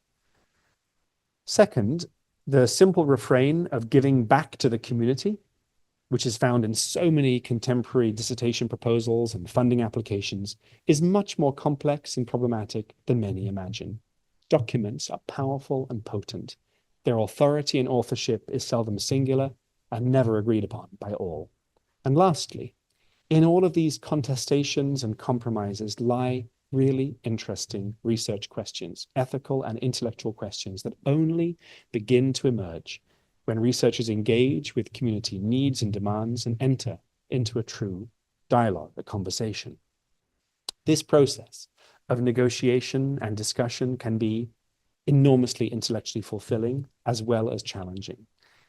Second, the simple refrain of giving back to the community which is found in so many contemporary dissertation proposals and funding applications, is much more complex and problematic than many imagine. Documents are powerful and potent. Their authority and authorship is seldom singular and never agreed upon by all. And lastly, in all of these contestations and compromises lie really interesting research questions, ethical and intellectual questions that only begin to emerge when researchers engage with community needs and demands and enter into a true dialogue, a conversation. This process of negotiation and discussion can be enormously intellectually fulfilling as well as challenging.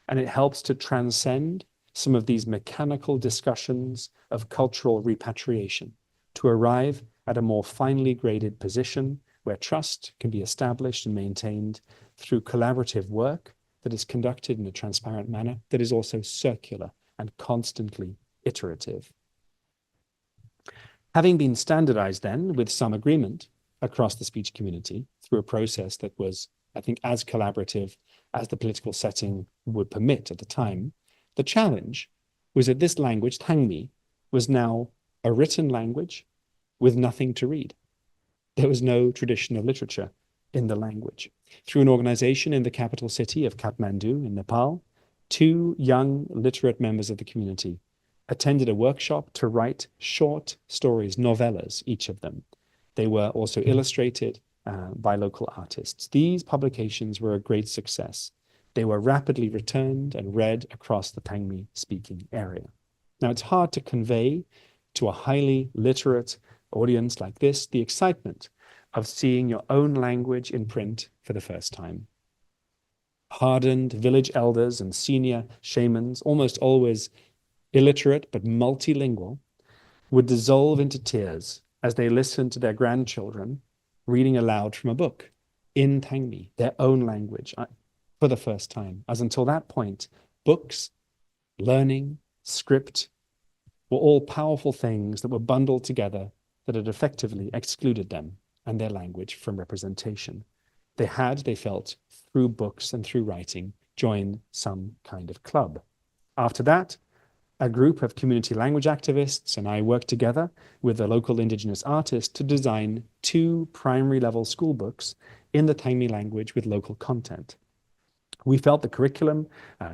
And it helps to transcend some of these mechanical discussions of cultural repatriation to arrive at a more finely graded position where trust can be established and maintained through collaborative work that is conducted in a transparent manner that is also circular and constantly iterative. Having been standardized then with some agreement across the speech community through a process that was, I think, as collaborative as the political setting would permit at the time, the challenge was that this language, Thangmi, was now a written language with nothing to read. There was no tradition of literature in the language. Through an organization in the capital city of Kathmandu in Nepal, 2 young literate members of the community attended a workshop to write short stories, novellas, each of them. They were also illustrated by local artists. These publications were a great success. They were rapidly returned and read across the Thangmi speaking area. Now, it's hard to convey to a highly literate audience like this the excitement of seeing your own language in print for the first time. Hardened village elders and senior shamans, almost always illiterate but multilingual, would dissolve into tears as they listened to their grandchildren reading aloud from a book in Thangmi, their own language, for the first time, as until that point, books, learning, script were all powerful things that were bundled together that had effectively excluded them and their language from representation. They had, they felt, through books and through writing, joined some kind of club. After that, a group of community language activists and I worked together with a local Indigenous artist to design 2 primary level school books in the Thangmi language with local content. We felt the curriculum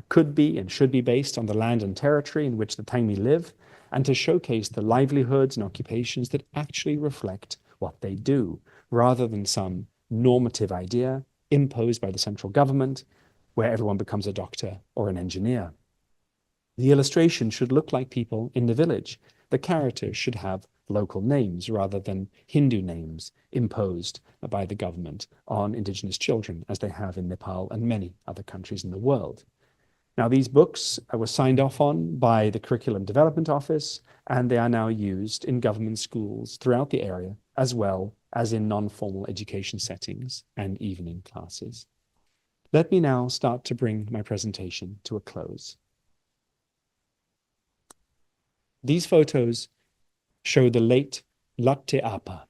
could be and should be based on the land and territory in which the Thangmi live, and to showcase the livelihoods and occupations that actually reflect what they do, rather than some normative idea imposed by the central government where everyone becomes a doctor or an engineer. The illustration should look like people in the village. The characters should have local names rather than Hindu names imposed by the government on Indigenous children, as they have in Nepal and many other countries in the world. Now, these books were signed off on by the Curriculum Development Office, and they are now used in government schools throughout the area, as well as in non-formal education settings and even in classes. Let me now start to bring my presentation to a close. These photos show the late Latte Apa,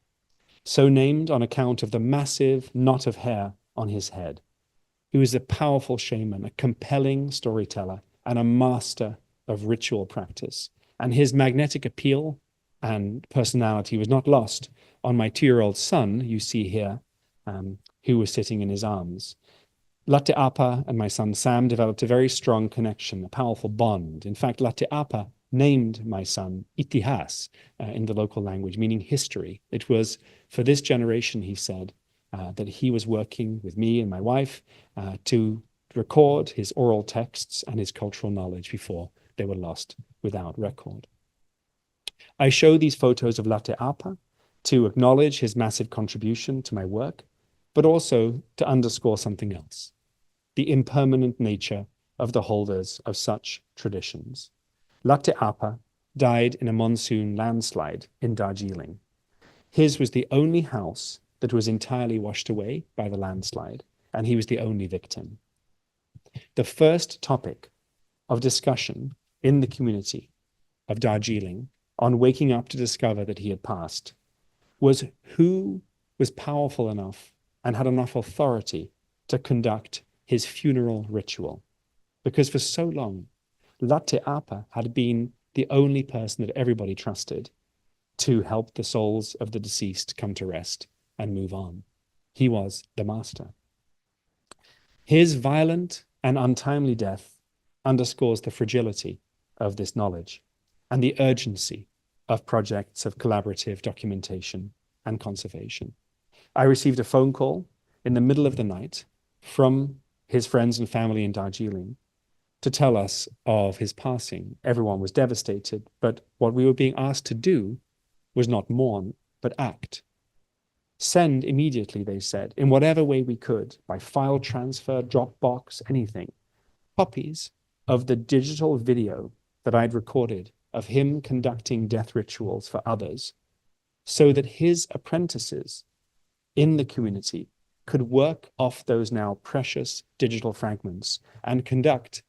so named on account of the massive knot of hair on his head. He was a powerful shaman, a compelling storyteller, and a master of ritual practice. And his magnetic appeal and personality was not lost on my 2-year-old son, you see here, who was sitting in his arms. Latte Apa and my son Sam developed a very strong connection, a powerful bond. In fact, Latte Apa named my son Itihas in the local language, meaning history. It was for this generation, he said, that he was working with me and my wife to record his oral texts and his cultural knowledge before they were lost without record. I show these photos of Latte Apa to acknowledge his massive contribution to my work, but also to underscore something else, the impermanent nature of the holders of such traditions. Latte Apa died in a monsoon landslide in Darjeeling. His was the only house that was entirely washed away by the landslide, and he was the only victim. The first topic of discussion in the community of Darjeeling on waking up to discover that he had passed was who was powerful enough and had enough authority to conduct his funeral ritual. Because for so long, Latte Apa had been the only person that everybody trusted to help the souls of the deceased come to rest and move on. He was the master. His violent and untimely death underscores the fragility of this knowledge and the urgency of projects of collaborative documentation and conservation. I received a phone call in the middle of the night from his friends and family in Darjeeling to tell us of his passing. Everyone was devastated, but what we were being asked to do was not mourn, but act. Send immediately, they said, in whatever way we could, by file transfer, Dropbox, anything, copies of the digital video that I'd recorded of him conducting death rituals for others, so that his apprentices in the community could work off those now precious digital fragments and conduct,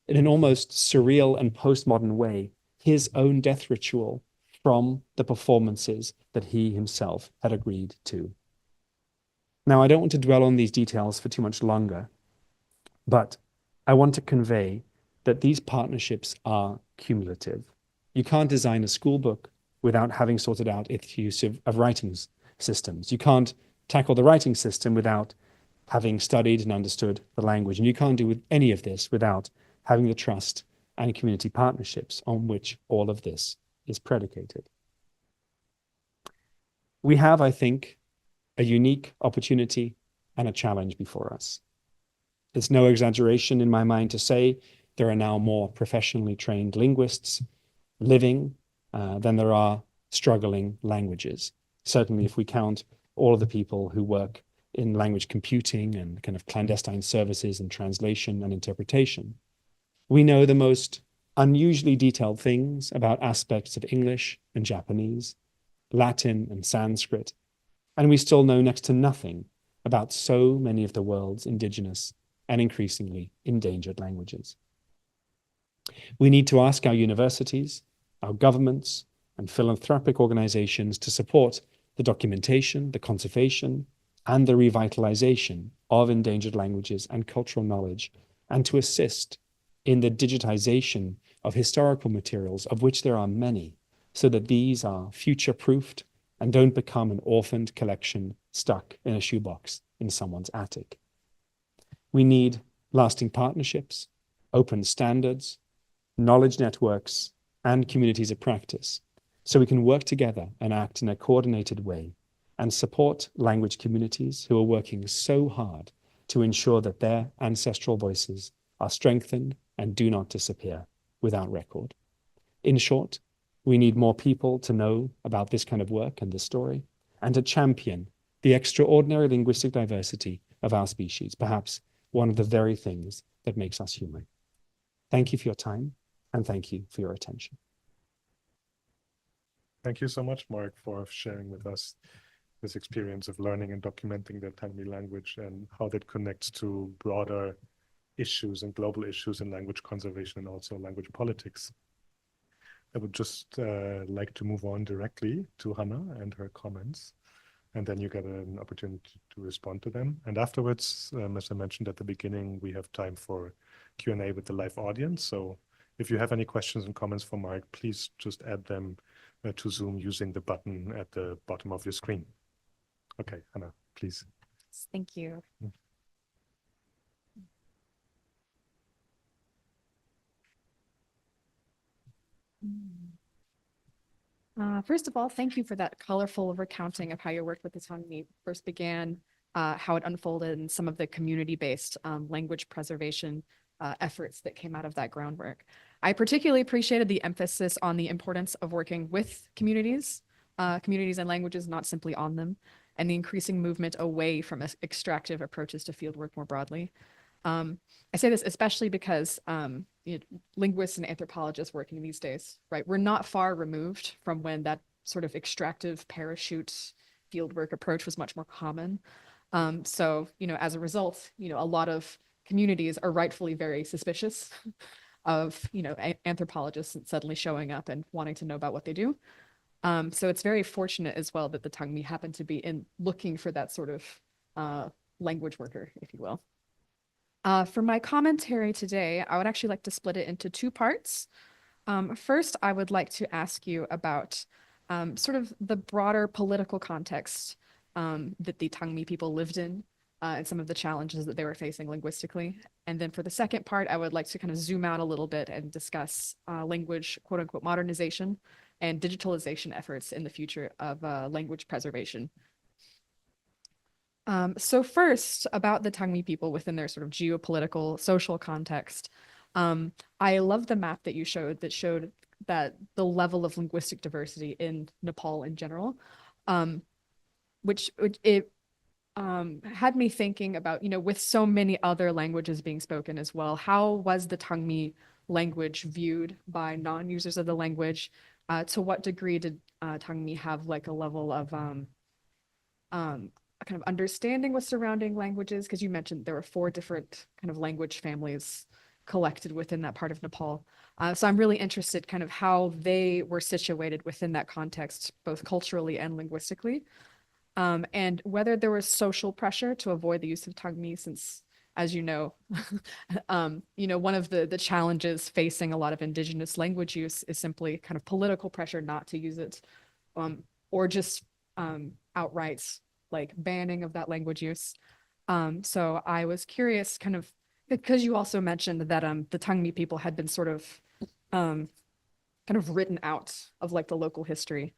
in an almost surreal and postmodern way, his own death ritual from the performances that he himself had agreed to. Now, I don't want to dwell on these details for too much longer, but I want to convey that these partnerships are cumulative. You can't design a school book without having sorted out its use of writing systems. You can't tackle the writing system without having studied and understood the language. And you can't do any of this without having the trust and community partnerships on which all of this is predicated. We have, I think, a unique opportunity and a challenge before us. It's no exaggeration in my mind to say there are now more professionally trained linguists living than there are struggling languages. Certainly, if we count all of the people who work in language computing and kind of clandestine services and translation and interpretation. We know the most unusually detailed things about aspects of English and Japanese, Latin and Sanskrit, and we still know next to nothing about so many of the world's indigenous and increasingly endangered languages. We need to ask our universities, our governments, and philanthropic organizations to support the documentation, the conservation, and the revitalization of endangered languages and cultural knowledge, and to assist in the digitization of historical materials, of which there are many, so that these are future-proofed and don't become an orphaned collection stuck in a shoebox in someone's attic. We need lasting partnerships, open standards, knowledge networks, and communities of practice, so we can work together and act in a coordinated way and support language communities who are working so hard to ensure that their ancestral voices are strengthened and do not disappear without record. In short, we need more people to know about this kind of work and this story, and to champion the extraordinary linguistic diversity of our species, perhaps one of the very things that makes us human. Thank you for your time, and thank you for your attention. Thank you so much, Mark, for sharing with us this experience of learning and documenting the Tangmi language and how that connects to broader issues and global issues in language conservation and also language politics. I would just like to move on directly to Hannah and her comments, and then you get an opportunity to respond to them. And afterwards, as I mentioned at the beginning, we have time for Q&A with the live audience. So if you have any questions and comments for Mark, please just add them to Zoom using the button at the bottom of your screen. Okay, Hannah, please. Thank you. First of all, thank you for that colorful recounting of how your work with the Tangmi first began, how it unfolded, and some of the community-based language preservation efforts that came out of that groundwork. I particularly appreciated the emphasis on the importance of working with communities and languages, not simply on them, and the increasing movement away from extractive approaches to fieldwork more broadly. I say this especially because linguists and anthropologists working these days, right? We're not far removed from when that sort of extractive parachute fieldwork approach was much more common. So, as a result, a lot of communities are rightfully very suspicious of, anthropologists suddenly showing up and wanting to know about what they do. So it's very fortunate as well that the Tangmi happened to be in looking for that sort of language worker, if you will. For my commentary today, I would actually like to split it into two parts. First, I would like to ask you about sort of the broader political context that the Tangmi people lived in and some of the challenges that they were facing linguistically. And then for the second part, I would like to kind of zoom out a little bit and discuss language, quote unquote, modernization and digitalization efforts in the future of language preservation. So first, about the Tangmi people within their sort of geopolitical, social context. I love the map that you showed that the level of linguistic diversity in Nepal in general, which it had me thinking about, with so many other languages being spoken as well, how was the Tangmi language viewed by non-users of the language? To what degree did Tangmi have like a level of kind of understanding with surrounding languages? Because you mentioned there were 4 different kind of language families collected within that part of Nepal. So I'm really interested kind of how they were situated within that context, both culturally and linguistically, and whether there was social pressure to avoid the use of Tangmi, since, as you know, one of the challenges facing a lot of indigenous language use is simply kind of political pressure not to use it, or just outright like banning of that language use. So I was curious, kind of, because you also mentioned that the Tangmi people had been sort of kind of written out of like the local history.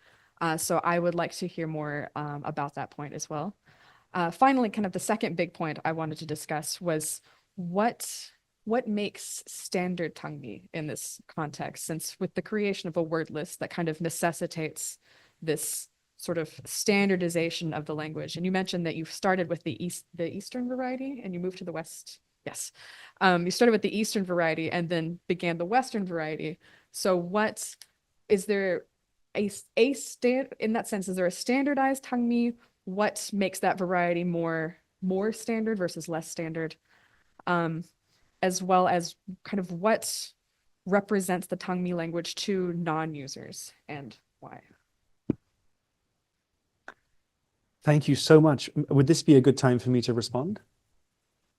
So I would like to hear more about that point as well. Finally, kind of the second big point I wanted to discuss was what makes standard Tangmi in this context, since with the creation of a word list that kind of necessitates this sort of standardization of the language. And you mentioned that you started with the Eastern variety and you moved to the West. Yes. You started with the Eastern variety and then began the Western variety. So what is there in that sense, is there a standardized Tangmi? What makes that variety more standard versus less standard? As well as kind of what represents the Tangmi language to non-users and why? Thank you so much. Would this be a good time for me to respond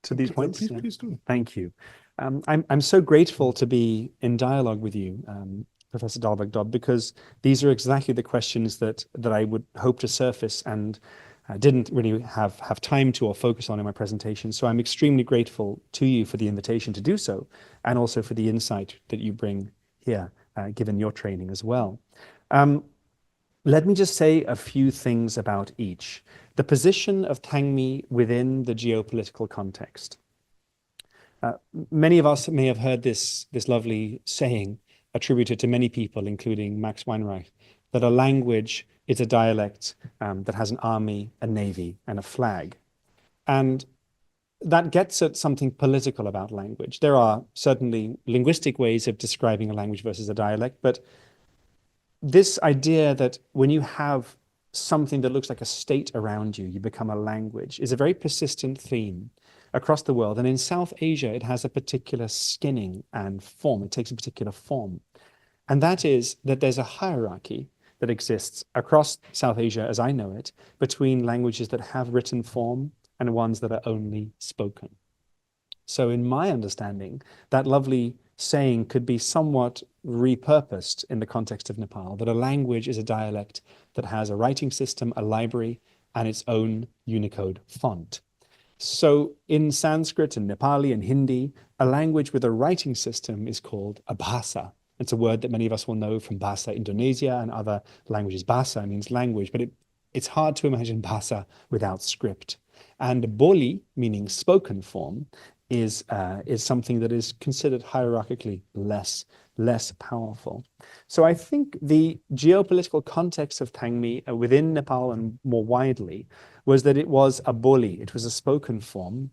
to these points? Please do. Thank you. I'm so grateful to be in dialogue with you, Professor DAHLBERG-DODD, because these are exactly the questions that I would hope to surface and didn't really have time to or focus on in my presentation. So I'm extremely grateful to you for the invitation to do so, and also for the insight that you bring here, given your training as well. Let me just say a few things about each. The position of Tangmi within the geopolitical context. Many of us may have heard this lovely saying attributed to many people, including Max Weinreich, that a language is a dialect that has an army, a navy, and a flag. And that gets at something political about language. There are certainly linguistic ways of describing a language versus a dialect, but this idea that when you have something that looks like a state around you, you become a language, is a very persistent theme across the world. And in South Asia, it has a particular skinning and form. It takes a particular form. And that is that there's a hierarchy that exists across South Asia, as I know it, between languages that have written form and ones that are only spoken. So in my understanding, that lovely saying could be somewhat repurposed in the context of Nepal, that a language is a dialect that has a writing system, a library, and its own Unicode font. So in Sanskrit and Nepali and Hindi, a language with a writing system is called a bhasa. It's a word that many of us will know from Bahasa Indonesia and other languages. Bahasa means language, but it's hard to imagine Bahasa without script. And Boli, meaning spoken form, is something that is considered hierarchically less powerful. So I think the geopolitical context of Tangmi within Nepal and more widely was that it was a Boli, it was a spoken form.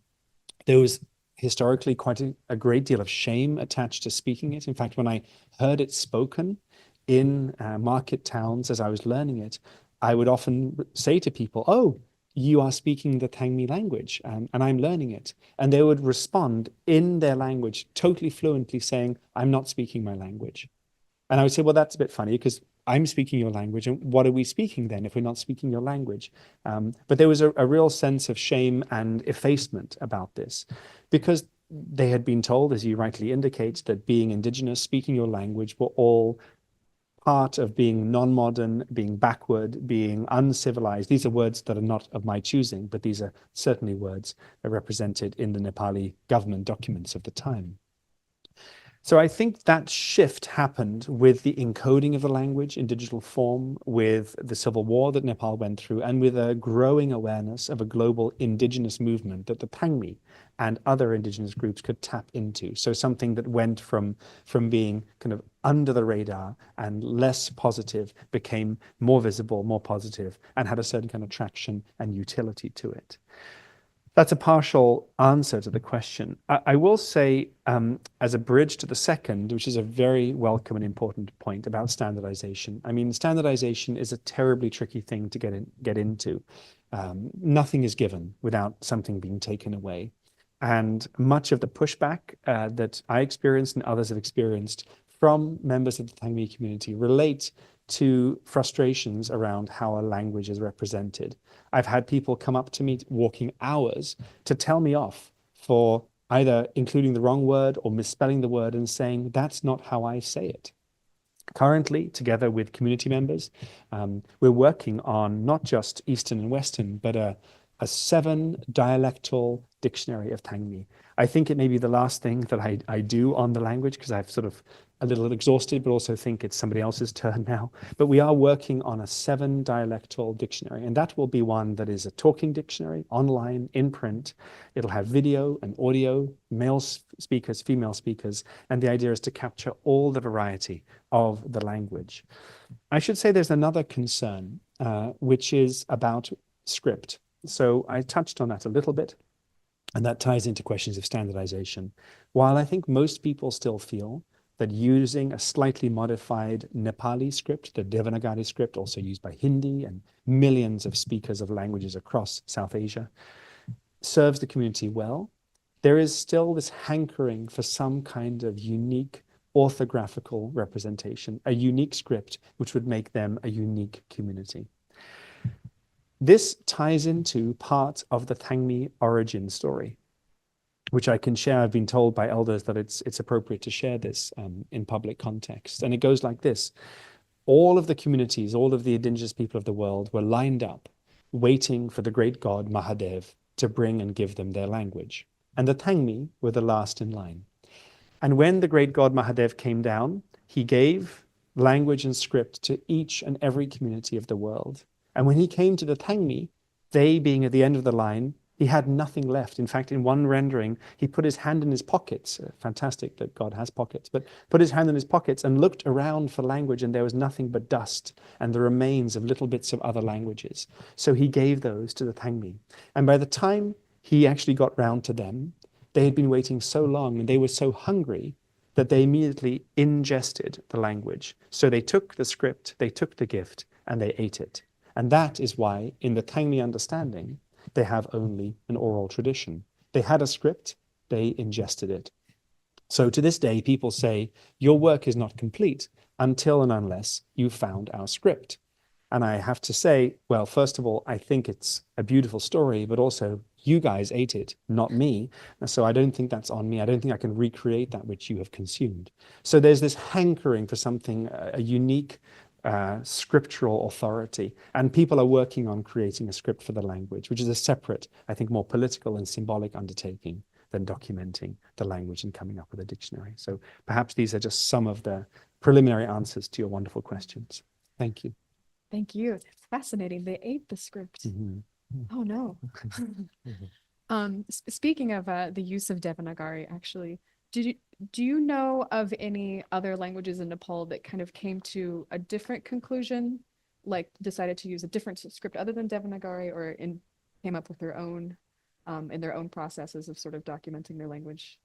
There was historically quite a great deal of shame attached to speaking it. In fact, when I heard it spoken in market towns as I was learning it, I would often say to people, "Oh, you are speaking the Tangmi language, and I'm learning it." And they would respond in their language, totally fluently, saying, "I'm not speaking my language." And I would say, well, that's a bit funny because I'm speaking your language, and what are we speaking then if we're not speaking your language? But there was a real sense of shame and effacement about this, because they had been told, as you rightly indicate, that being Indigenous, speaking your language, were all part of being non-modern, being backward, being uncivilized. These are words that are not of my choosing, but these are certainly words represented in the Nepali government documents of the time. So I think that shift happened with the encoding of the language in digital form, with the civil war that Nepal went through, and with a growing awareness of a global indigenous movement that the Pangmi and other indigenous groups could tap into. So something that went from being kind of under the radar and less positive became more visible, more positive, and had a certain kind of traction and utility to it. That's a partial answer to the question. I will say, as a bridge to the second, which is a very welcome and important point about standardization. I mean, standardization is a terribly tricky thing to get into. Nothing is given without something being taken away. And much of the pushback that I experienced and others have experienced from members of the Pangmi community relate to frustrations around how a language is represented. I've had people come up to me walking hours to tell me off for either including the wrong word or misspelling the word and saying, that's not how I say it. Currently, together with community members, we're working on not just Eastern and Western, but a 7 dialectal dictionary of Pangmi. I think it may be the last thing that I do on the language, because I've sort of a little exhausted, but also think it's somebody else's turn now. But we are working on a 7 dialectal dictionary, and that will be one that is a talking dictionary, online, in print. It'll have video and audio, male speakers, female speakers, and the idea is to capture all the variety of the language. I should say there's another concern, which is about script. So I touched on that a little bit, and that ties into questions of standardization. While I think most people still feel that using a slightly modified Nepali script, the Devanagari script, also used by Hindi and millions of speakers of languages across South Asia, serves the community well, there is still this hankering for some kind of unique orthographical representation, a unique script which would make them a unique community. This ties into part of the Pangmi origin story, which I can share. I've been told by elders that it's appropriate to share this in public context. And it goes like this. All of the communities, all of the indigenous people of the world were lined up, waiting for the great god Mahadev to bring and give them their language. And the Pangmi were the last in line. And when the great god Mahadev came down, he gave language and script to each and every community of the world. And when he came to the Pangmi, they being at the end of the line, he had nothing left. In fact, in one rendering, he put his hand in his pockets. Fantastic that God has pockets, but put his hand in his pockets and looked around for language, and there was nothing but dust and the remains of little bits of other languages. So he gave those to the Pangmi. And by the time he actually got round to them, they had been waiting so long and they were so hungry that they immediately ingested the language. So they took the script, they took the gift, and they ate it. And that is why, in the Pangmi understanding, they have only an oral tradition. They had a script, they ingested it. So to this day, people say, your work is not complete until and unless you found our script. And I have to say, well, first of all, I think it's a beautiful story, but also you guys ate it, not me. And so I don't think that's on me. I don't think I can recreate that which you have consumed. So there's this hankering for something, a unique scriptural authority, and people are working on creating a script for the language, which is a separate, I think, more political and symbolic undertaking than documenting the language and coming up with a dictionary. So perhaps these are just some of the preliminary answers to your wonderful questions. Thank you. Thank you. It's fascinating. They ate the script. Oh no. Speaking of the use of Devanagari, actually, do you know of any other languages in Nepal that kind of came to a different conclusion, like decided to use a different script other than Devanagari, or came up with their own in their own processes of sort of documenting their language?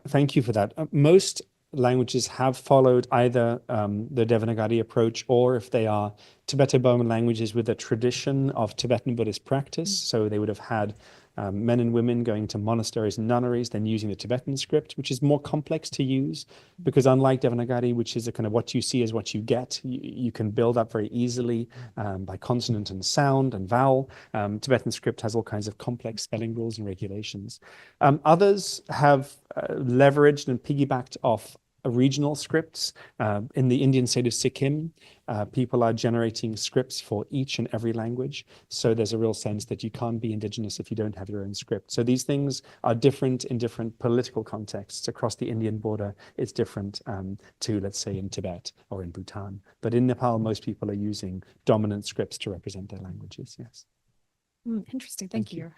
Thank you for that. Most languages have followed either the Devanagari approach, or if they are Tibeto-Burman languages with a tradition of Tibetan Buddhist practice, so they would have had men and women going to monasteries and nunneries, then using the Tibetan script, which is more complex to use because unlike Devanagari, which is a kind of what you see is what you get, you can build up very easily by consonant and sound and vowel. Tibetan script has all kinds of complex spelling rules and regulations. Others have leveraged and piggybacked off regional scripts. In the Indian state of Sikkim, people are generating scripts for each and every language. So there's a real sense that you can't be Indigenous if you don't have your own script. So these things are different in different political contexts. Across the Indian border, it's different to, let's say, in Tibet or in Bhutan. But in Nepal, most people are using dominant scripts to represent their languages, yes. Interesting, thank you.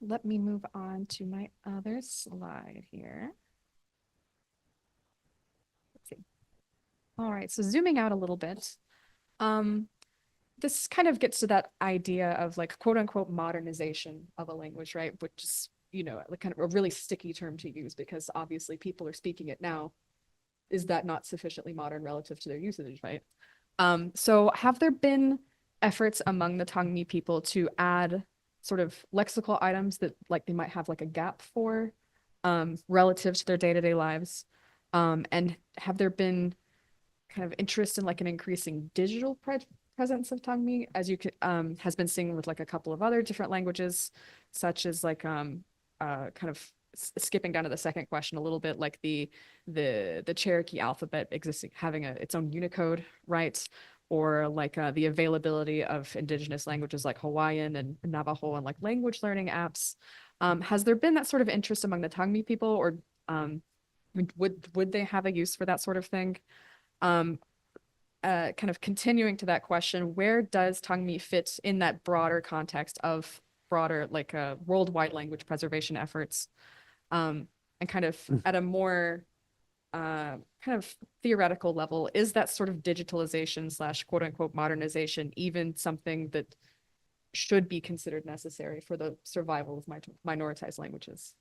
Let me move on to my other slide here. All right, so zooming out a little bit, this kind of gets to that idea of like quote unquote modernization of a language, right? Which is, you know, like kind of a really sticky term to use because obviously people are speaking it now. Is that not sufficiently modern relative to their usage, right? So have there been efforts among the Tangmi people to add sort of lexical items that like they might have like a gap for relative to their day-to-day lives? And have there been kind of interest in like an increasing digital presence of Tangmi, as you could, has been seen with like a couple of other different languages, such as like kind of skipping down to the second question a little bit, like the Cherokee alphabet existing, having its own Unicode, right? Or like the availability of indigenous languages like Hawaiian and Navajo and like language learning apps. Has there been that sort of interest among the Tangmi people, or would they have a use for that sort of thing? Kind of continuing to that question, where does Tangmi fit in that broader context of broader like worldwide language preservation efforts? And kind of at a more kind of theoretical level, is that sort of digitalization / quote unquote modernization even something that should be considered necessary for the survival of minoritized languages?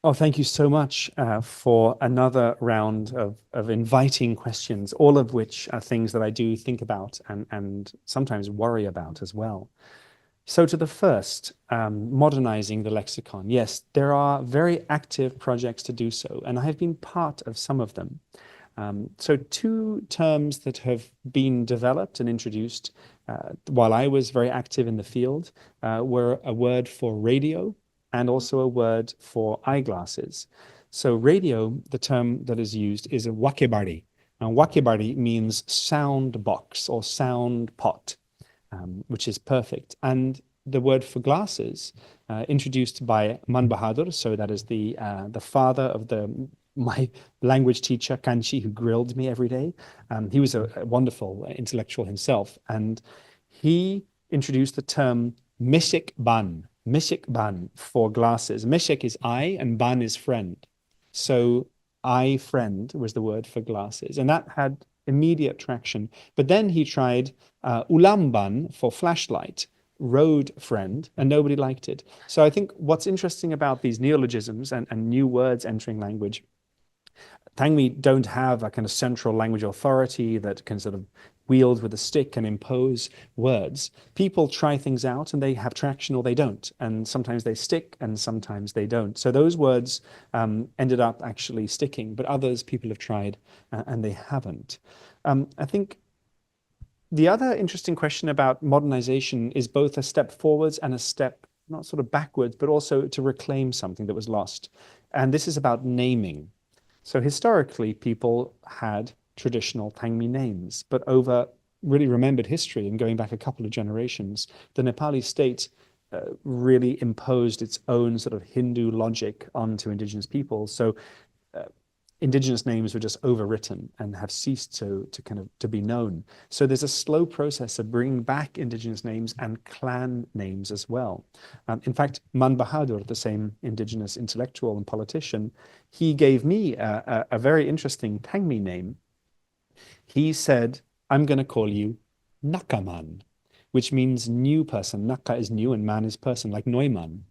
Oh, thank you so much for another round of inviting questions, all of which are things that I do think about and sometimes worry about as well. So to the first, modernizing the lexicon. Yes, there are very active projects to do so, and I have been part of some of them. So two terms that have been developed and introduced while I was very active in the field were a word for radio and also a word for eyeglasses. So radio, the term that is used is a wakebari. And wakebari means sound box or sound pot, which is perfect. And the word for glasses, introduced by Man Bahadur, so that is the father of my language teacher, Kanchi, who grilled me every day. He was a wonderful intellectual himself. And he introduced the term mishik ban for glasses. Mishik is eye and ban is friend. So eye friend was the word for glasses. And that had immediate traction. But then he tried ulamban for flashlight, road friend, and nobody liked it. So I think what's interesting about these neologisms and new words entering language, Tangmi don't have a kind of central language authority that can sort of wield with a stick and impose words. People try things out and they have traction or they don't. And sometimes they stick and sometimes they don't. So those words ended up actually sticking, but others people have tried and they haven't. I think the other interesting question about modernization is both a step forwards and a step not sort of backwards, but also to reclaim something that was lost. And this is about naming. So historically, people had traditional Tangmi names, but over really remembered history and going back a couple of generations, the Nepali state really imposed its own sort of Hindu logic onto indigenous people. So indigenous names were just overwritten and have ceased to be known. So there's a slow process of bringing back indigenous names and clan names as well. In fact, Man Bahadur, the same indigenous intellectual and politician, he gave me a very interesting Tangmi name. He said, I'm going to call you Nakaman, which means new person. Naka is new and man is person, like Neumann.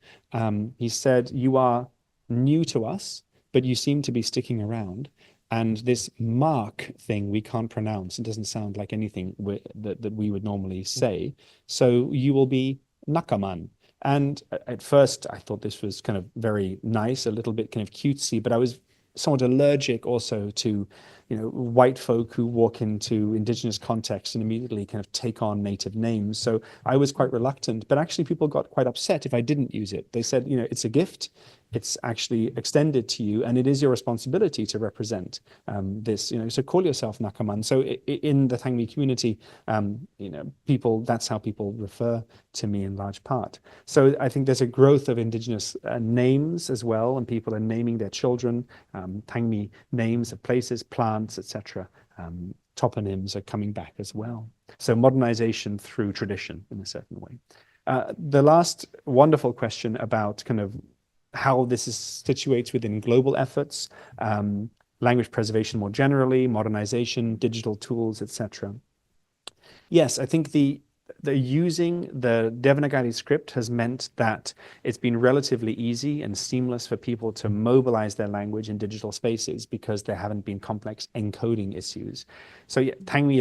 He said, you are new to us, but you seem to be sticking around. And this mark thing we can't pronounce. It doesn't sound like anything that we would normally say. So you will be Nakaman. And at first, I thought this was kind of very nice, a little bit kind of cutesy, but I was somewhat allergic also to, white folk who walk into Indigenous contexts and immediately kind of take on native names. So I was quite reluctant, but actually people got quite upset if I didn't use it. They said, it's a gift. It's actually extended to you, and it is your responsibility to represent this. So call yourself Nakaman. So in the Thangmi community, that's how people refer to me in large part. So I think there's a growth of Indigenous names as well, and people are naming their children Thangmi names of places, plants, etc. Toponyms are coming back as well. So modernization through tradition in a certain way. The last wonderful question about kind of how this situates within global efforts, language preservation more generally, modernization, digital tools, etc. Yes, I think the using the Devanagari script has meant that it's been relatively easy and seamless for people to mobilize their language in digital spaces because there haven't been complex encoding issues. So yeah, Thangmi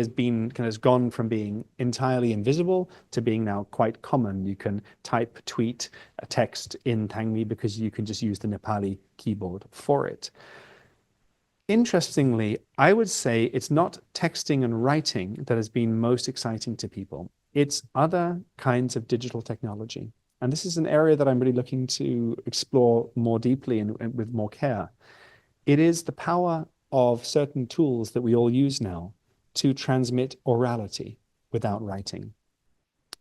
has gone from being entirely invisible to being now quite common. You can type, tweet a text in Thangmi because you can just use the Nepali keyboard for it. Interestingly, I would say it's not texting and writing that has been most exciting to people. It's other kinds of digital technology. And this is an area that I'm really looking to explore more deeply and with more care. It is the power of certain tools that we all use now to transmit orality without writing.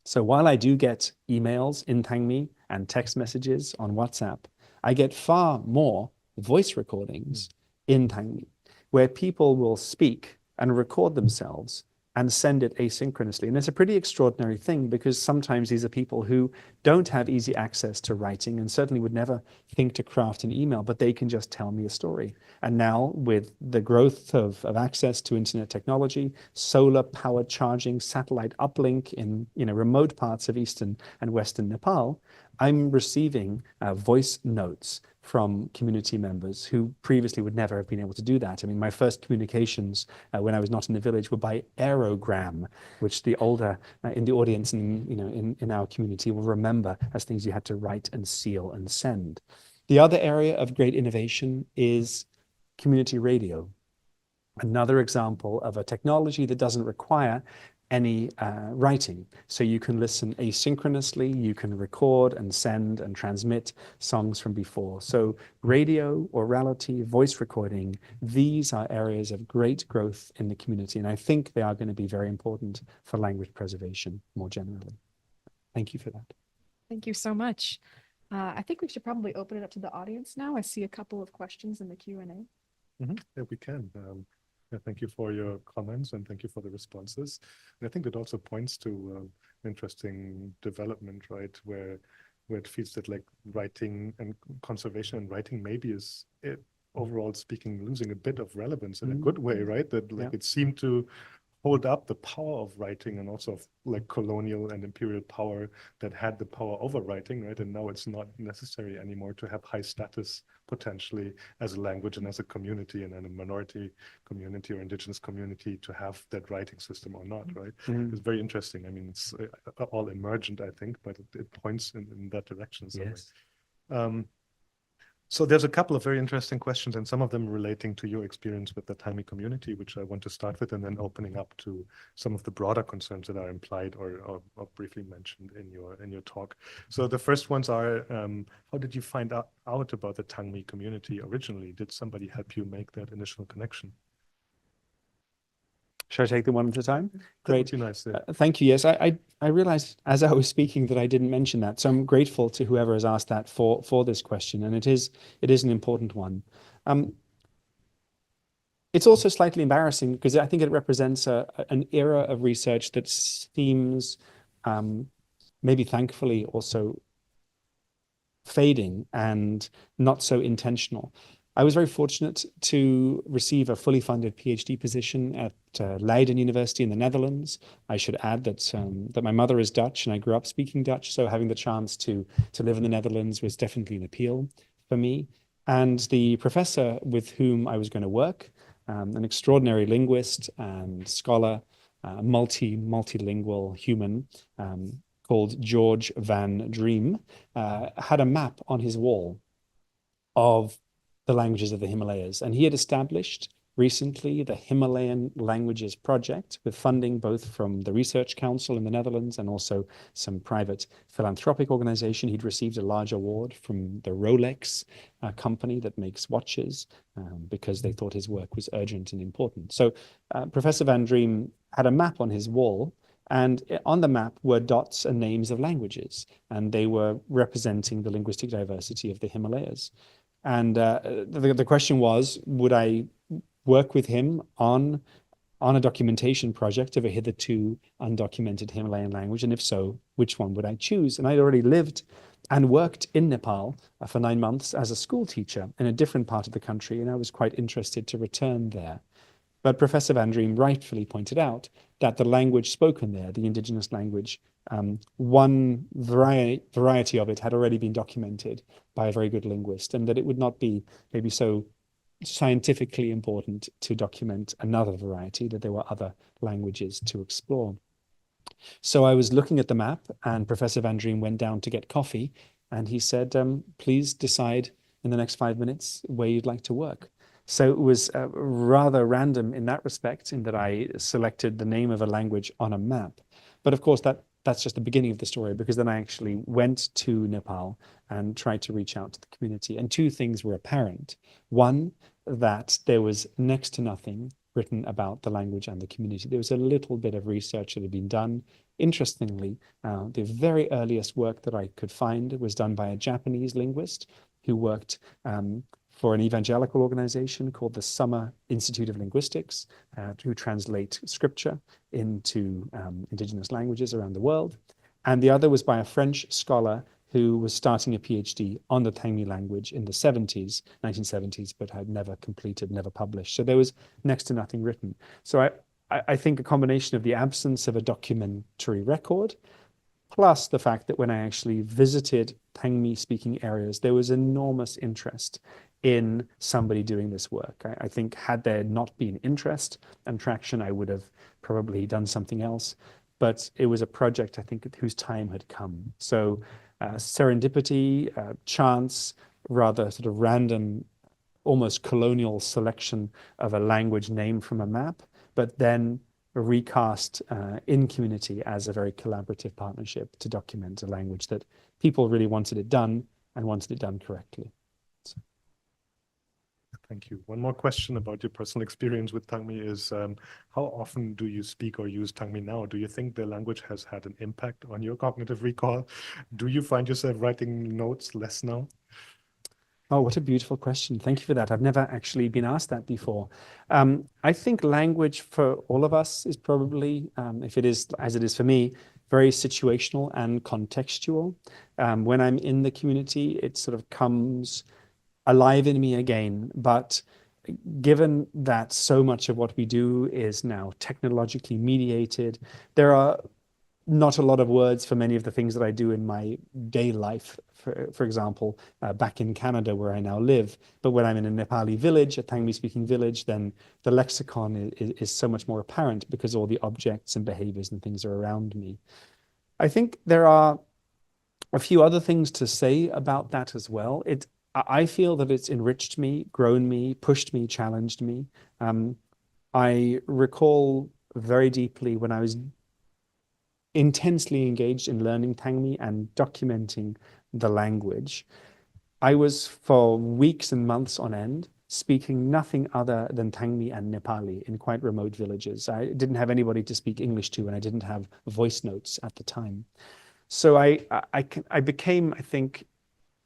So while I do get emails in Thangmi and text messages on WhatsApp, I get far more voice recordings in Thangmi, where people will speak and record themselves and send it asynchronously. And it's a pretty extraordinary thing because sometimes these are people who don't have easy access to writing and certainly would never think to craft an email, but they can just tell me a story. And now with the growth of access to internet technology, solar powered charging, satellite uplink in remote parts of Eastern and Western Nepal, I'm receiving voice notes from community members who previously would never have been able to do that. I mean, my first communications when I was not in the village were by aerogram, which the older in the audience and in our community will remember as things you had to write and seal and send. The other area of great innovation is community radio. Another example of a technology that doesn't require any writing. So you can listen asynchronously, you can record and send and transmit songs from before. So radio, orality, voice recording, these are areas of great growth in the community. And I think they are going to be very important for language preservation more generally. Thank you for that. Thank you so much. I think we should probably open it up to the audience now. I see a couple of questions in the Q&A. Yeah, we can. Thank you for your comments and thank you for the responses. And I think that also points to interesting development, right? Where it feels that like writing and conservation and writing maybe is overall speaking losing a bit of relevance in a good way, right? That like it seemed to hold up the power of writing and also of like colonial and imperial power that had the power over writing, right? And now it's not necessary anymore to have high status potentially as a language and as a community and a minority community or indigenous community to have that writing system or not, right? It's very interesting. I mean, it's all emergent, I think, but it points in that direction. Yes. So there's a couple of very interesting questions and some of them relating to your experience with the Thangmi community, which I want to start with, and then opening up to some of the broader concerns that are implied or briefly mentioned in your talk. So the first ones are, how did you find out about the Thangmi community originally? Did somebody help you make that initial connection? Should I take them one at a time? Great. That would be nice. Yeah. Thank you. Yes, I realized as I was speaking that I didn't mention that. So I'm grateful to whoever has asked that for this question. And it is an important one. It's also slightly embarrassing because I think it represents an era of research that seems maybe thankfully also fading and not so intentional. I was very fortunate to receive a fully funded PhD position at Leiden University in the Netherlands. I should add that my mother is Dutch and I grew up speaking Dutch, so having the chance to live in the Netherlands was definitely an appeal for me. And the professor with whom I was going to work, an extraordinary linguist and scholar, multilingual human called George Van Dream, had a map on his wall of the languages of the Himalayas. And he had established recently the Himalayan Languages Project with funding both from the Research Council in the Netherlands and also some private philanthropic organization. He'd received a large award from the Rolex company that makes watches because they thought his work was urgent and important. So Professor Van Dream had a map on his wall, and on the map were dots and names of languages, and they were representing the linguistic diversity of the Himalayas. And the question was, would I work with him on a documentation project of a hitherto undocumented Himalayan language? And if so, which one would I choose? And I'd already lived and worked in Nepal for 9 months as a school teacher in a different part of the country, and I was quite interested to return there. But Professor Van Dream rightfully pointed out that the language spoken there, the indigenous language, one variety of it had already been documented by a very good linguist, and that it would not be maybe so scientifically important to document another variety, that there were other languages to explore. So I was looking at the map, and Professor Van Dream went down to get coffee, and he said, please decide in the next 5 minutes where you'd like to work. So it was rather random in that respect, in that I selected the name of a language on a map. But of course, that's just the beginning of the story, because then I actually went to Nepal and tried to reach out to the community. And two things were apparent. One, that there was next to nothing written about the language and the community. There was a little bit of research that had been done. Interestingly, the very earliest work that I could find was done by a Japanese linguist who worked for an evangelical organization called the Summer Institute of Linguistics, who translate scripture into indigenous languages around the world. And the other was by a French scholar who was starting a PhD on the Tangmi language in the 1970s, but had never completed, never published. So there was next to nothing written. So I think a combination of the absence of a documentary record, plus the fact that when I actually visited Tangmi speaking areas, there was enormous interest in somebody doing this work. I think had there not been interest and traction, I would have probably done something else. But it was a project, I think, whose time had come. So serendipity, chance, rather sort of random, almost colonial selection of a language name from a map, but then recast in community as a very collaborative partnership to document a language that people really wanted it done, and wanted it done correctly. So. Thank you. One more question about your personal experience with Tangmi is, how often do you speak or use Tangmi now? Do you think the language has had an impact on your cognitive recall? Do you find yourself writing notes less now? Oh, what a beautiful question. Thank you for that. I've never actually been asked that before. I think language for all of us is probably, if it is as it is for me, very situational and contextual. When I'm in the community, it sort of comes alive in me again. But given that so much of what we do is now technologically mediated, there are not a lot of words for many of the things that I do in my day life, for example, back in Canada where I now live. But when I'm in a Nepali village, a Tangmi speaking village, then the lexicon is so much more apparent because all the objects and behaviors and things are around me. I think there are a few other things to say about that as well. I feel that it's enriched me, grown me, pushed me, challenged me. I recall very deeply when I was intensely engaged in learning Tangmi and documenting the language. I was for weeks and months on end speaking nothing other than Tangmi and Nepali in quite remote villages. I didn't have anybody to speak English to, and I didn't have voice notes at the time. So I became, I think,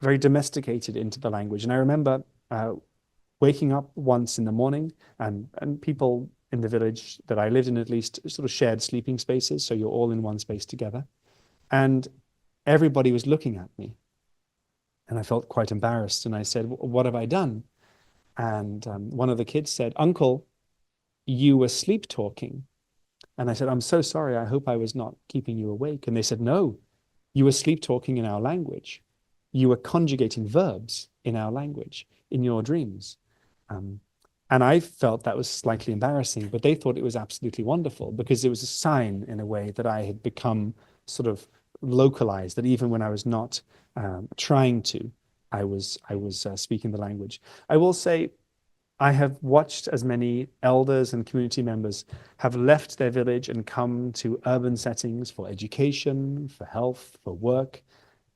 very domesticated into the language. And I remember waking up once in the morning, and people in the village that I lived in at least sort of shared sleeping spaces. So you're all in one space together. And everybody was looking at me. And I felt quite embarrassed. And I said, what have I done? And one of the kids said, Uncle, you were sleep talking. And I said, I'm so sorry. I hope I was not keeping you awake. And they said, no, you were sleep talking in our language. You were conjugating verbs in our language. in your dreams. And I felt that was slightly embarrassing, but they thought it was absolutely wonderful because it was a sign in a way that I had become sort of localized, that even when I was not trying to, I was speaking the language. I will say I have watched as many elders and community members have left their village and come to urban settings for education, for health, for work,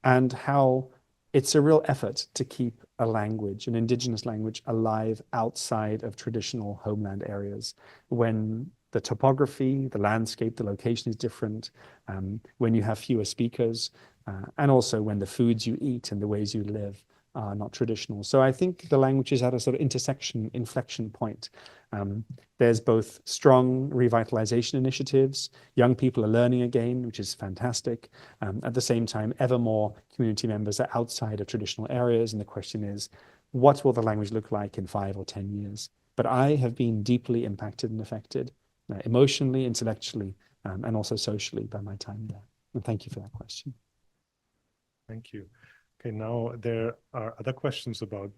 and how it's a real effort to keep a language, an indigenous language, alive outside of traditional homeland areas when the topography, the landscape, the location is different, when you have fewer speakers, and also when the foods you eat and the ways you live are not traditional. So I think the language is at a sort of inflection point. There's both strong revitalization initiatives, young people are learning again, which is fantastic. At the same time, ever more community members are outside of traditional areas, and the question is, what will the language look like in 5 or 10 years? But I have been deeply impacted and affected, emotionally, intellectually, and also socially by my time there. And thank you for that question. Thank you. Okay, now there are other questions about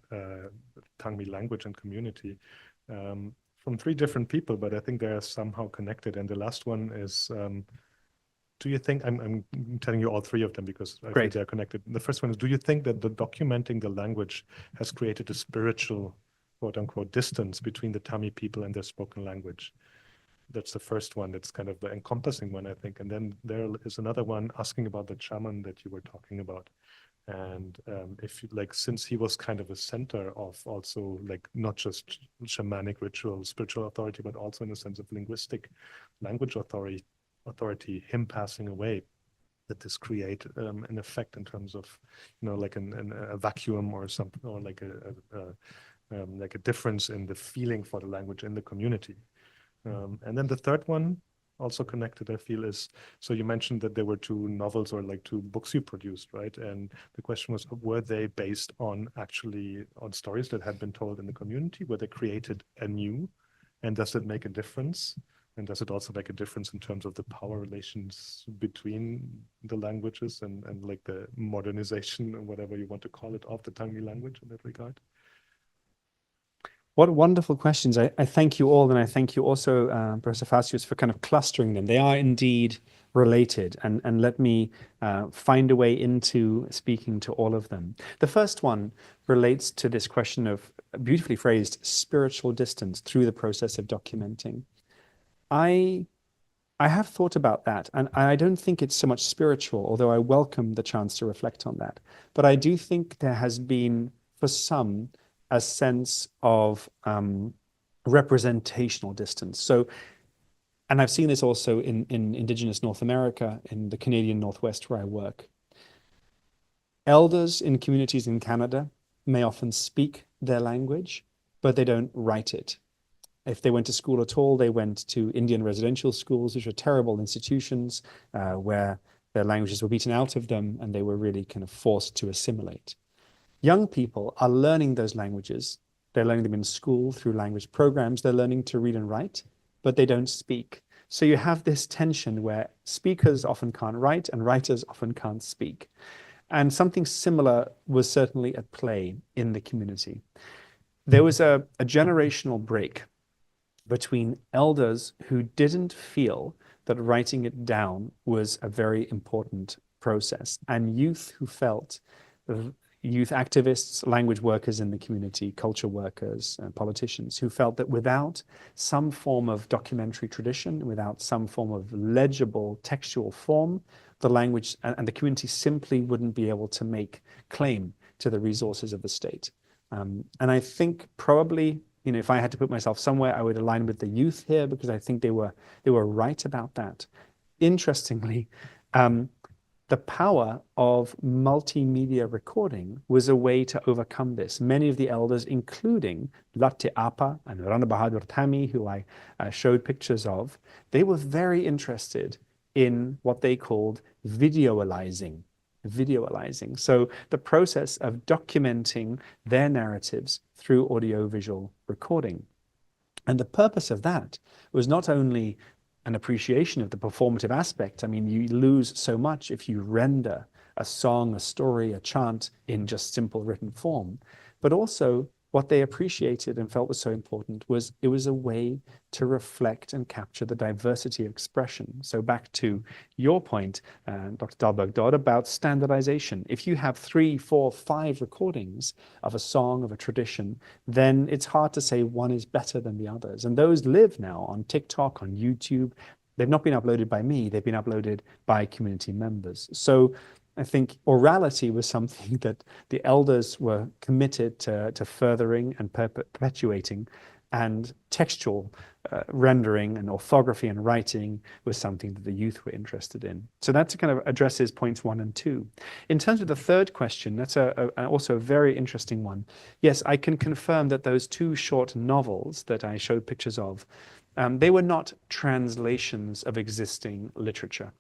Tangmi language and community from 3 different people, but I think they are somehow connected. And the last one is, do you think, I'm telling you all 3 of them because I think they're connected. The first one is, do you think that the documenting the language has created a spiritual, quote unquote, distance between the Tami people and their spoken language? That's the first one. That's kind of the encompassing one, I think. And then there is another one asking about the shaman that you were talking about. And if like, since he was kind of a center of also like not just shamanic ritual, spiritual authority, but also in a sense of linguistic language authority, him passing away, that this create an effect in terms of, like a vacuum or something, or like a difference in the feeling for the language in the community. And then the third one, also connected, I feel, is, so you mentioned that there were 2 novels or like 2 books you produced, right? And the question was, were they based on stories that had been told in the community? Were they created anew? And does it make a difference? And does it also make a difference in terms of the power relations between the languages and like the modernization, or whatever you want to call it, of the Tangmi language in that regard? What wonderful questions. I thank you all, and I thank you also, Professor FACIUS, for kind of clustering them. They are indeed related, and let me find a way into speaking to all of them. The first one relates to this question of, beautifully phrased, spiritual distance through the process of documenting. I have thought about that, and I don't think it's so much spiritual, although I welcome the chance to reflect on that. But I do think there has been, for some, a sense of representational distance. So, and I've seen this also in Indigenous North America, in the Canadian Northwest where I work. Elders in communities in Canada may often speak their language, but they don't write it. If they went to school at all, they went to Indian residential schools, which are terrible institutions where their languages were beaten out of them and they were really kind of forced to assimilate. Young people are learning those languages. They're learning them in school through language programs. They're learning to read and write, but they don't speak. So you have this tension where speakers often can't write and writers often can't speak. And something similar was certainly at play in the community. There was a generational break between elders who didn't feel that writing it down was a very important process, and youth who felt, youth activists, language workers in the community, culture workers, and politicians who felt that without some form of documentary tradition, without some form of legible textual form, the language and the community simply wouldn't be able to make claim to the resources of the state. And I think probably, if I had to put myself somewhere, I would align with the youth here, because I think they were right about that. Interestingly, the power of multimedia recording was a way to overcome this. Many of the elders, including Latte Apa and Rana Bahadur Tami, who I showed pictures of, they were very interested in what they called videoalizing. So the process of documenting their narratives through audiovisual recording. And the purpose of that was not only an appreciation of the performative aspect. I mean, you lose so much if you render a song, a story, a chant in just simple written form, but also what they appreciated and felt was so important was it was a way to reflect and capture the diversity of expression. So back to your point, Dr. DAHLBERG-DODD, about standardization. If you have 3, 4, 5 recordings of a song, of a tradition, then it's hard to say one is better than the others. And those live now on TikTok, on YouTube. They've not been uploaded by me, they've been uploaded by community members. So I think orality was something that the elders were committed to furthering and perpetuating, and textual rendering and orthography and writing was something that the youth were interested in. So that kind of addresses points 1 and 2. In terms of the third question, that's also a very interesting one. Yes, I can confirm that those 2 short novels that I showed pictures of, they were not translations of existing literature.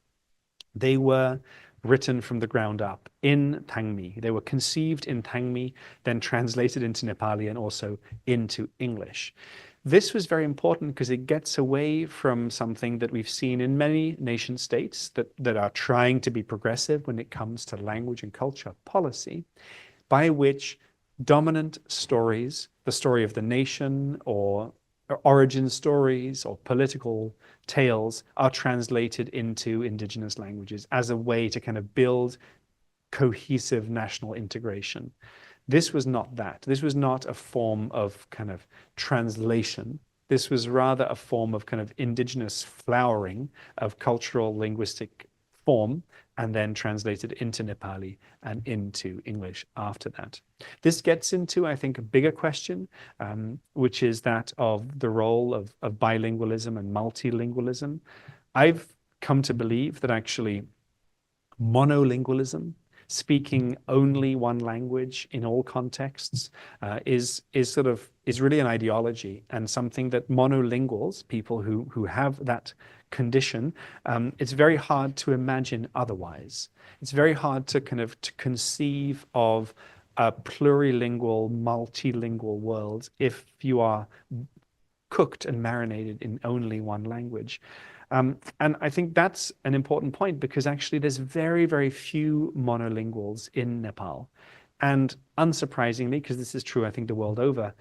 They were written from the ground up in Thangmi. They were conceived in Thangmi, then translated into Nepali and also into English. This was very important because it gets away from something that we've seen in many nation states that are trying to be progressive when it comes to language and culture policy, by which dominant stories, the story of the nation or origin stories or political tales, are translated into indigenous languages as a way to kind of build cohesive national integration. This was not that. This was not a form of kind of translation. This was rather a form of kind of indigenous flowering of cultural linguistic form, and then translated into Nepali and into English after that. This gets into, I think, a bigger question, which is that of the role of bilingualism and multilingualism. I've come to believe that actually monolingualism, speaking only one language in all contexts, is really an ideology, and something that monolinguals, people who have that condition, it's very hard to imagine otherwise. It's very hard to conceive of a plurilingual, multilingual world if you are cooked and marinated in only one language. And I think that's an important point, because actually there's very, very few monolinguals in Nepal. And unsurprisingly, because this is true, I think, the world over,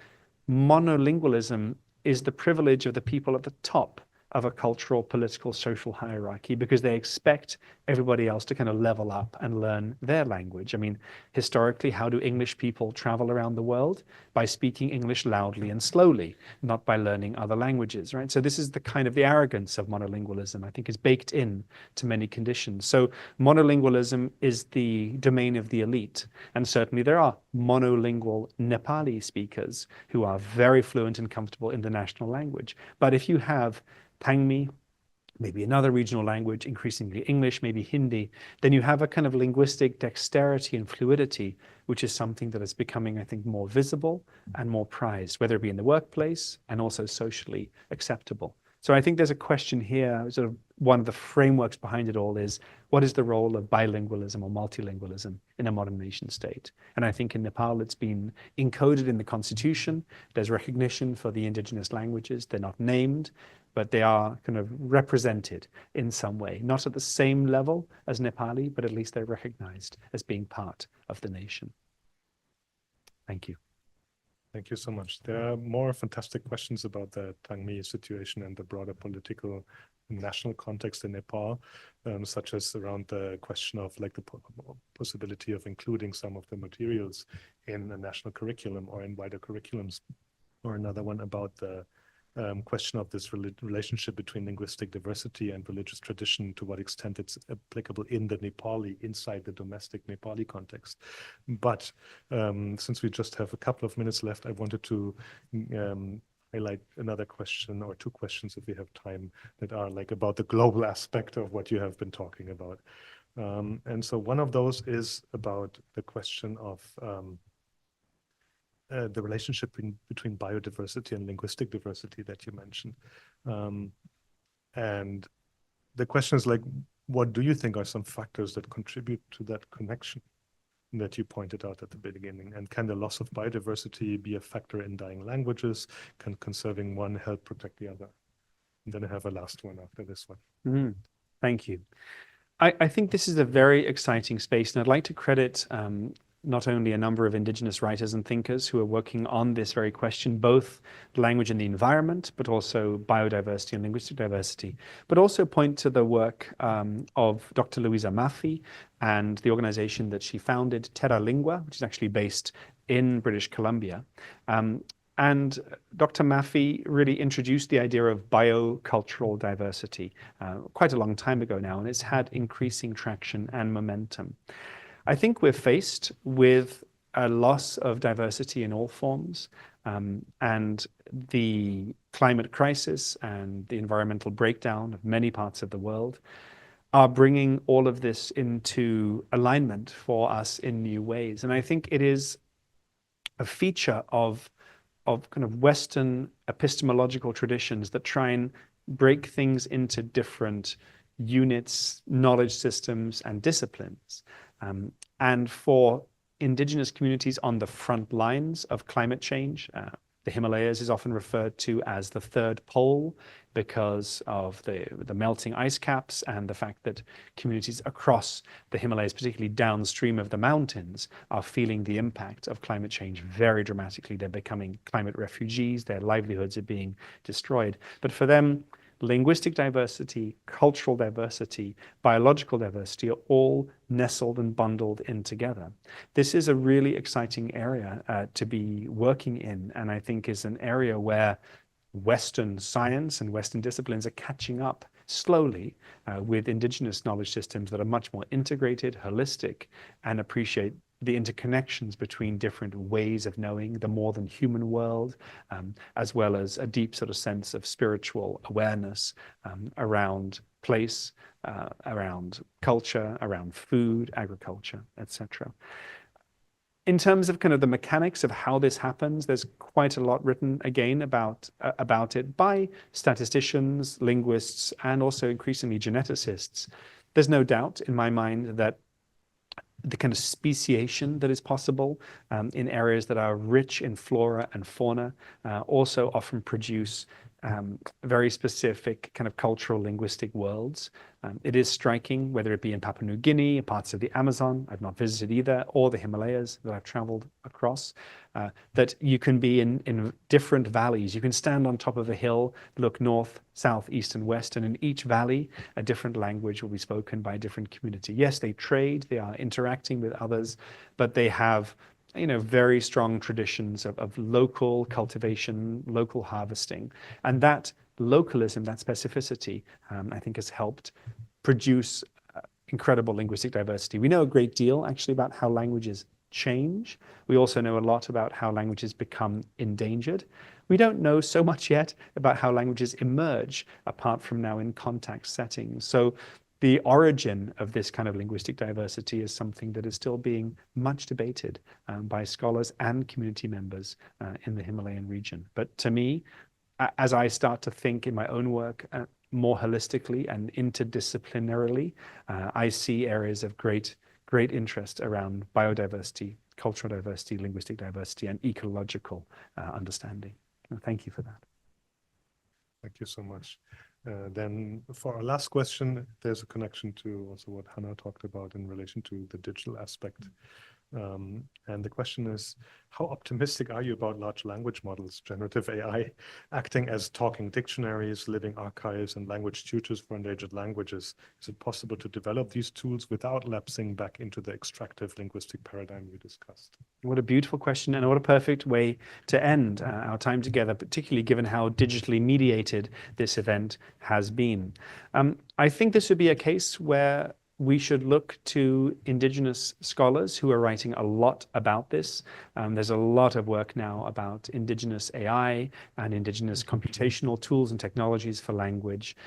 monolingualism is the privilege of the people at the top of a cultural, political, social hierarchy, because they expect everybody else to kind of level up and learn their language. I mean, historically, how do English people travel around the world? By speaking English loudly and slowly, not by learning other languages, right? So this is the kind of the arrogance of monolingualism, I think, is baked in to many conditions. So monolingualism is the domain of the elite. And certainly there are monolingual Nepali speakers who are very fluent and comfortable in the national language. But if you have Thangmi, maybe another regional language, increasingly English, maybe Hindi, then you have a kind of linguistic dexterity and fluidity, which is something that is becoming, I think, more visible and more prized, whether it be in the workplace and also socially acceptable. So I think there's a question here, sort of one of the frameworks behind it all is, what is the role of bilingualism or multilingualism in a modern nation state? And I think in Nepal, it's been encoded in the constitution. There's recognition for the indigenous languages. They're not named, but they are kind of represented in some way, not at the same level as Nepali, but at least they're recognized as being part of the nation. Thank you. Thank you so much. There are more fantastic questions about the Thangmi situation and the broader political and national context in Nepal, such as around the question of like the possibility of including some of the materials in a national curriculum or in wider curriculums, or another one about the question of this relationship between linguistic diversity and religious tradition, to what extent it's applicable in the Nepali, inside the domestic Nepali context. But since we just have a couple of minutes left, I wanted to highlight another question, or 2 questions if we have time, that are like about the global aspect of what you have been talking about. And so one of those is about the question of the relationship between biodiversity and linguistic diversity that you mentioned. And the question is like, what do you think are some factors that contribute to that connection that you pointed out at the beginning? And can the loss of biodiversity be a factor in dying languages? Can conserving one help protect the other? And then I have a last one after this one. Thank you. I think this is a very exciting space, and I'd like to credit not only a number of Indigenous writers and thinkers who are working on this very question, both language and the environment, but also biodiversity and linguistic diversity, but also point to the work of Dr. Louisa Maffei and the organization that she founded, Terra Lingua, which is actually based in British Columbia. And Dr. Maffei really introduced the idea of biocultural diversity quite a long time ago now, and it's had increasing traction and momentum. I think we're faced with a loss of diversity in all forms, and the climate crisis and the environmental breakdown of many parts of the world are bringing all of this into alignment for us in new ways. And I think it is a feature of kind of Western epistemological traditions that try and break things into different units, knowledge systems, and disciplines. And for Indigenous communities on the front lines of climate change, the Himalayas is often referred to as the third pole because of the melting ice caps and the fact that communities across the Himalayas, particularly downstream of the mountains, are feeling the impact of climate change very dramatically. They're becoming climate refugees, their livelihoods are being destroyed. But for them, linguistic diversity, cultural diversity, biological diversity are all nestled and bundled in together. This is a really exciting area to be working in, and I think is an area where Western science and Western disciplines are catching up slowly with Indigenous knowledge systems that are much more integrated, holistic, and appreciate the interconnections between different ways of knowing the more than human world, as well as a deep sort of sense of spiritual awareness around place, around culture, around food, agriculture, etc. In terms of kind of the mechanics of how this happens, there's quite a lot written again about it by statisticians, linguists, and also increasingly geneticists. There's no doubt in my mind that the kind of speciation that is possible in areas that are rich in flora and fauna also often produce very specific kind of cultural linguistic worlds. It is striking, whether it be in Papua New Guinea, parts of the Amazon, I've not visited either, or the Himalayas that I've traveled across, that you can be in different valleys. You can stand on top of a hill, look north, south, east, and west, and in each valley, a different language will be spoken by a different community. Yes, they trade, they are interacting with others, but they have very strong traditions of local cultivation, local harvesting. And that localism, that specificity, I think has helped produce incredible linguistic diversity. We know a great deal actually about how languages change. We also know a lot about how languages become endangered. We don't know so much yet about how languages emerge apart from now in contact settings. So the origin of this kind of linguistic diversity is something that is still being much debated by scholars and community members in the Himalayan region. But to me, as I start to think in my own work more holistically and interdisciplinarily, I see areas of great interest around biodiversity, cultural diversity, linguistic diversity, and ecological understanding. Thank you for that. Thank you so much. Then for our last question, there's a connection to also what Hannah talked about in relation to the digital aspect. And the question is, how optimistic are you about large language models, generative AI, acting as talking dictionaries, living archives, and language tutors for endangered languages? Is it possible to develop these tools without lapsing back into the extractive linguistic paradigm we discussed? What a beautiful question, and what a perfect way to end our time together, particularly given how digitally mediated this event has been. I think this would be a case where we should look to Indigenous scholars who are writing a lot about this. There's a lot of work now about Indigenous AI and Indigenous computational tools and technologies for language.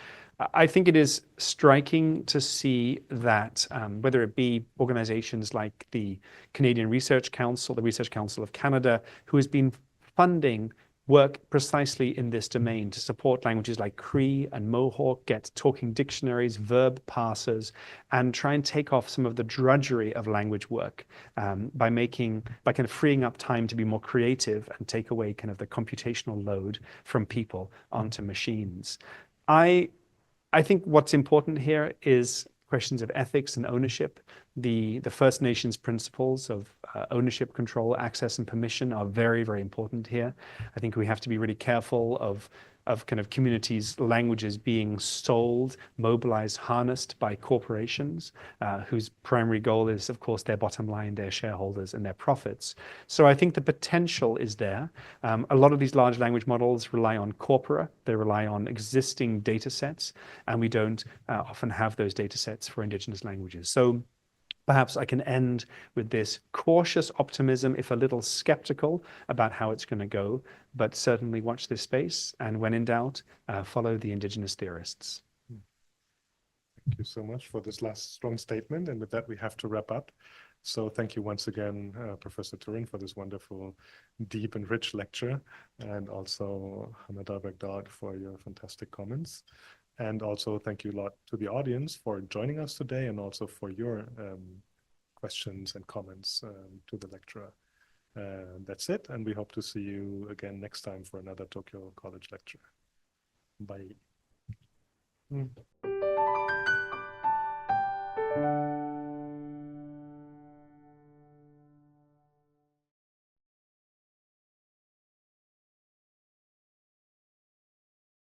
I think it is striking to see that whether it be organizations like the Canadian Research Council, the Research Council of Canada, who has been funding work precisely in this domain to support languages like Cree and Mohawk, get talking dictionaries, verb parsers, and try and take off some of the drudgery of language work by kind of freeing up time to be more creative and take away kind of the computational load from people onto machines. I think what's important here is questions of ethics and ownership. The First Nations principles of ownership control, access and permission are very, very important here. I think we have to be really careful of kind of communities' languages being sold, mobilized, harnessed by corporations whose primary goal is, of course, their bottom line, their shareholders and their profits. So I think the potential is there. A lot of these large language models rely on corpora, they rely on existing data sets, and we don't often have those data sets for Indigenous languages. So perhaps I can end with this cautious optimism, if a little skeptical about how it's going to go, but certainly watch this space, and when in doubt, follow the Indigenous theorists. Thank you so much for this last strong statement. And with that, we have to wrap up. So thank you once again, Professor TURIN, for this wonderful, deep and rich lecture, and also Hannah Dahlberg-Dodd for your fantastic comments. And also thank you a lot to the audience for joining us today, and also for your questions and comments to the lecturer. That's it, and we hope to see you again next time for another Tokyo College lecture. Bye.